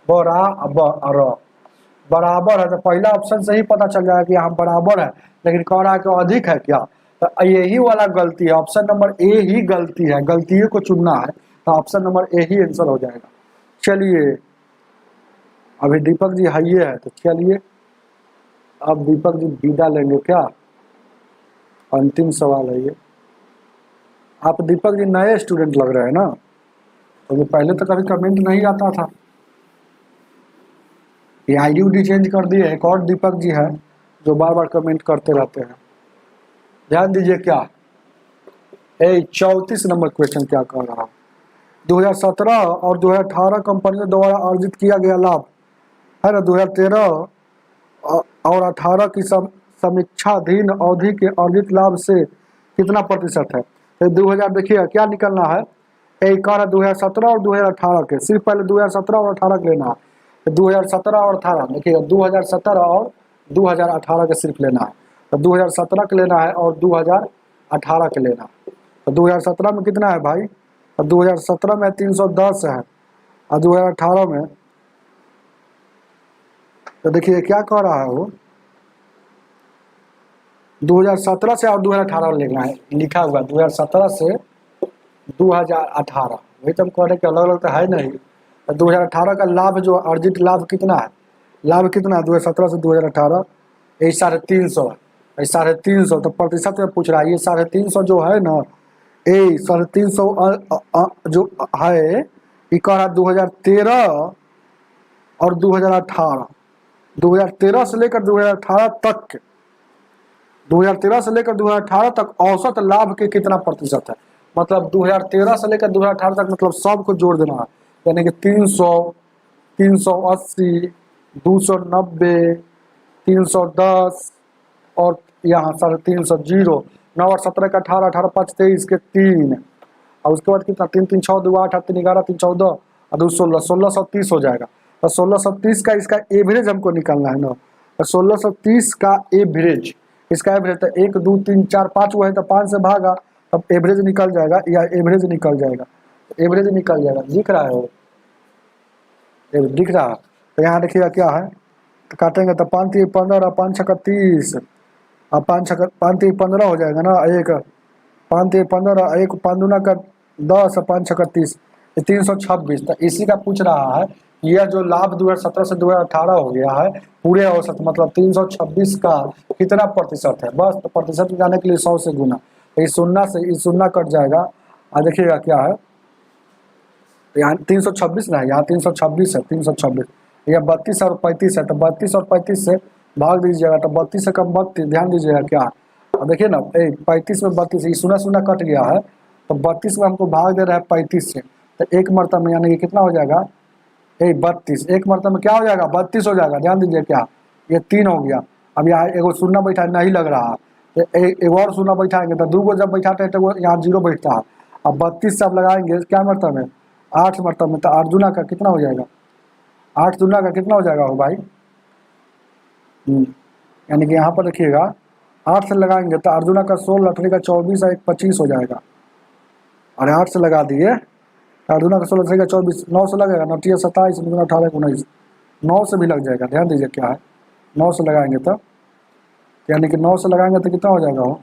बराबर, बराबर है तो पहला ऑप्शन से ही पता चल जाएगा कि यहाँ बराबर है। लेकिन कह रहा है कि अधिक है क्या, तो यही वाला गलती है, ऑप्शन नंबर ए ही गलती है, गलतियों को चुनना है, तो ऑप्शन नंबर ए ही आंसर हो जाएगा। चलिए अभी दीपक जी हाइए है, तो चलिए अब दीपक जी विदा लेंगे क्या, अंतिम सवाल है ये। आप दीपक जी नए स्टूडेंट लग रहे हैं ना, तो पहले तो कभी कमेंट नहीं आता था, ये आईडी उडी चेंज कर दिए। एक और दीपक जी है जो बार बार कमेंट करते रहते हैं, ध्यान दीजिए क्या 34 नंबर क्वेश्चन क्या कह रहा है। 2017 और 2018 कंपनियों द्वारा अर्जित किया गया लाभ है ना, 2013 और 18 की समीक्षाधीन अवधि के अर्जित लाभ से कितना प्रतिशत है। तो 2000 देखिए क्या निकलना है, एक और 2017 और 2018 के, सिर्फ पहले 2017 और 18 के लेना है। तो 2017 और 18 देखिएगा, 2017 और 2018 के सिर्फ लेना है, तो 2017 के लेना है और 2018 के लेना है। तो 2017 में कितना है भाई, तो 2017 में 310 है, और 2018 में तो देखिए क्या कह रहा है वो, 2017 से और 2018 लेना है, लिखा हुआ 2017 से 2018, वही तो हम कह रहे कि अलग अलग तो है नहीं। तो 2018 का लाभ जो अर्जित लाभ कितना है, लाभ कितना है 2017 से 2018, यही 350 है, 350 तो प्रतिशत में पूछ रहा है, ये 350 जो है ना, ये 350 जो है ये कह रहा 2013 और 2018, 2013 से लेकर 2018 तक, 2013 से लेकर 2018 तक औसत लाभ के कितना प्रतिशत है, मतलब 2013 से लेकर 2018 तक मतलब सबको जोड़ देना है, यानी कि 300, 380, 290, 310 और यहाँ 350, 0, 9 और 17 का 18, 18 5 23 के 3, और उसके बाद कितना 3 3 6 2 8 8 3 11 3 14 और 2 16, 1630 हो जाएगा। तो 1630 का इसका एवरेज हमको निकालना है ना, तो 1630 का एवरेज, इसका एवरेज तो 1 2 3 4 5 हुआ है, तो 5 से भागा तब एवरेज निकल जाएगा, या एवरेज निकल जाएगा, एवरेज निकल जाएगा, दिख रहा है वो दिख रहा है। तो यहाँ देखिएगा क्या है, तो काटेंगे तो 5 3 15 5 6 30 और 5 3 15 हो जाएगा ना, एक 5 3 15, एक 5 दूना का 10 और 5 6 30, 326। तो इसी का पूछ रहा है, यह जो लाभ 2017 से 2018 हो गया है पूरे औसत, मतलब 326 का कितना प्रतिशत है, बस तो प्रतिशत जाने के लिए 100 से गुना, तो इस शून्य कट जाएगा, और देखिएगा क्या है, यहाँ 326 ना है, यहाँ 326 है, 326, यह 32 और 35 है, तो 32 और 35 से भाग दीजिएगा, तो 32 से कम 32, ध्यान दीजिएगा क्या है, और देखिए ना 35 में 32, ये शून्य कट गया है, तो 32 में हमको भाग दे रहा है 35 से, तो एक मरतब में यानी कि कितना हो जाएगा, 32, एक मरतब में क्या हो जाएगा 32 हो जाएगा, ध्यान दीजिए क्या, ये 3 हो गया। अब यहाँ एगो शून्य बैठा नहीं लग रहा है, तो एक और शून्य बैठाएंगे, तो 2 को जब बैठाते हैं तो यहाँ 0 बैठता है, अब 32 से अब लगाएंगे क्या मरतब में 8 मरतब में, तो 8 दूना का कितना हो जाएगा, 8 दूना का कितना हो जाएगा हो भाई, यानी कि यहाँ पर देखिएगा 8 से लगाएंगे तो 8 दूना का 16, 8 का 24 और 1 25 हो जाएगा, अरे 8 से लगा दिए, 8 दूना का 16, 8 का 24, 9 से लगेगा, 9 27, 18 19, 9 से भी लग जाएगा, ध्यान दीजिए क्या है, 9 से लगाएंगे तब, यानी कि 9 से लगाएंगे तो कितना हो जाएगा हो,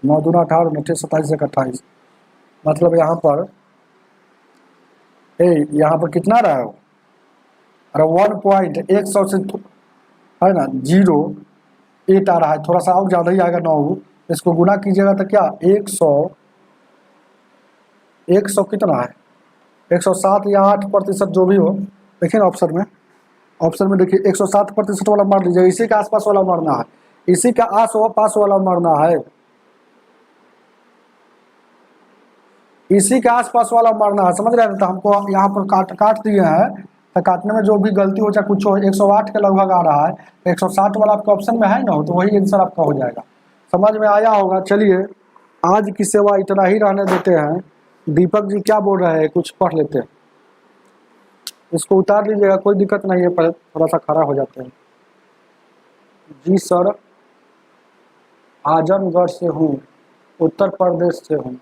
9 दूना 18, 9 27 1 28, मतलब यहाँ पर यहाँ पर कितना रहा है, अरे 1.100 से है ना 0.8 आ रहा है, थोड़ा सा और ज़्यादा ही आएगा 9, इसको गुना कीजिएगा तो क्या 100 कितना है, 107 या 8% जो भी हो, देखिए ना ऑप्शन में देखिए 107% वाला मार लीजिए, इसी के आसपास वाला मारना है, इसी का पास वाला मारना है, इसी के आसपास वाला मारना है, समझ रहे हैं। तो हमको यहाँ पर काट दिए हैं, तो काटने में जो भी गलती हो चाहे कुछ हो, 108 के लगभग आ रहा है, 160 वाला आपके ऑप्शन में है ना, तो वही आंसर आपका हो जाएगा, समझ में आया होगा। चलिए आज की सेवा इतना ही रहने देते हैं, दीपक जी क्या बोल रहे हैं कुछ पढ़ लेते हैं, इसको उतार लीजिएगा, कोई दिक्कत नहीं है, पर थोड़ा सा खड़ा हो जाते हैं। जी सर, आजमगढ़ से हूँ, उत्तर प्रदेश से हूँ।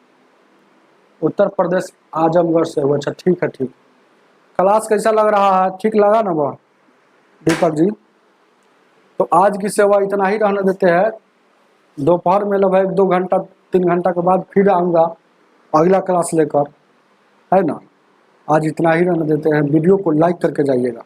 उत्तर प्रदेश आजमगढ़ से हूँ। अच्छा ठीक है ठीक। क्लास कैसा लग रहा है? ठीक लगा ना वह दीपक जी? तो आज की सेवा इतना ही रहने देते हैं। दोपहर में लगभग 2 घंटा 3 घंटा के बाद फिर आऊँगा अगला क्लास लेकर, है ना। आज इतना ही रहने देते हैं। वीडियो को लाइक करके जाइएगा।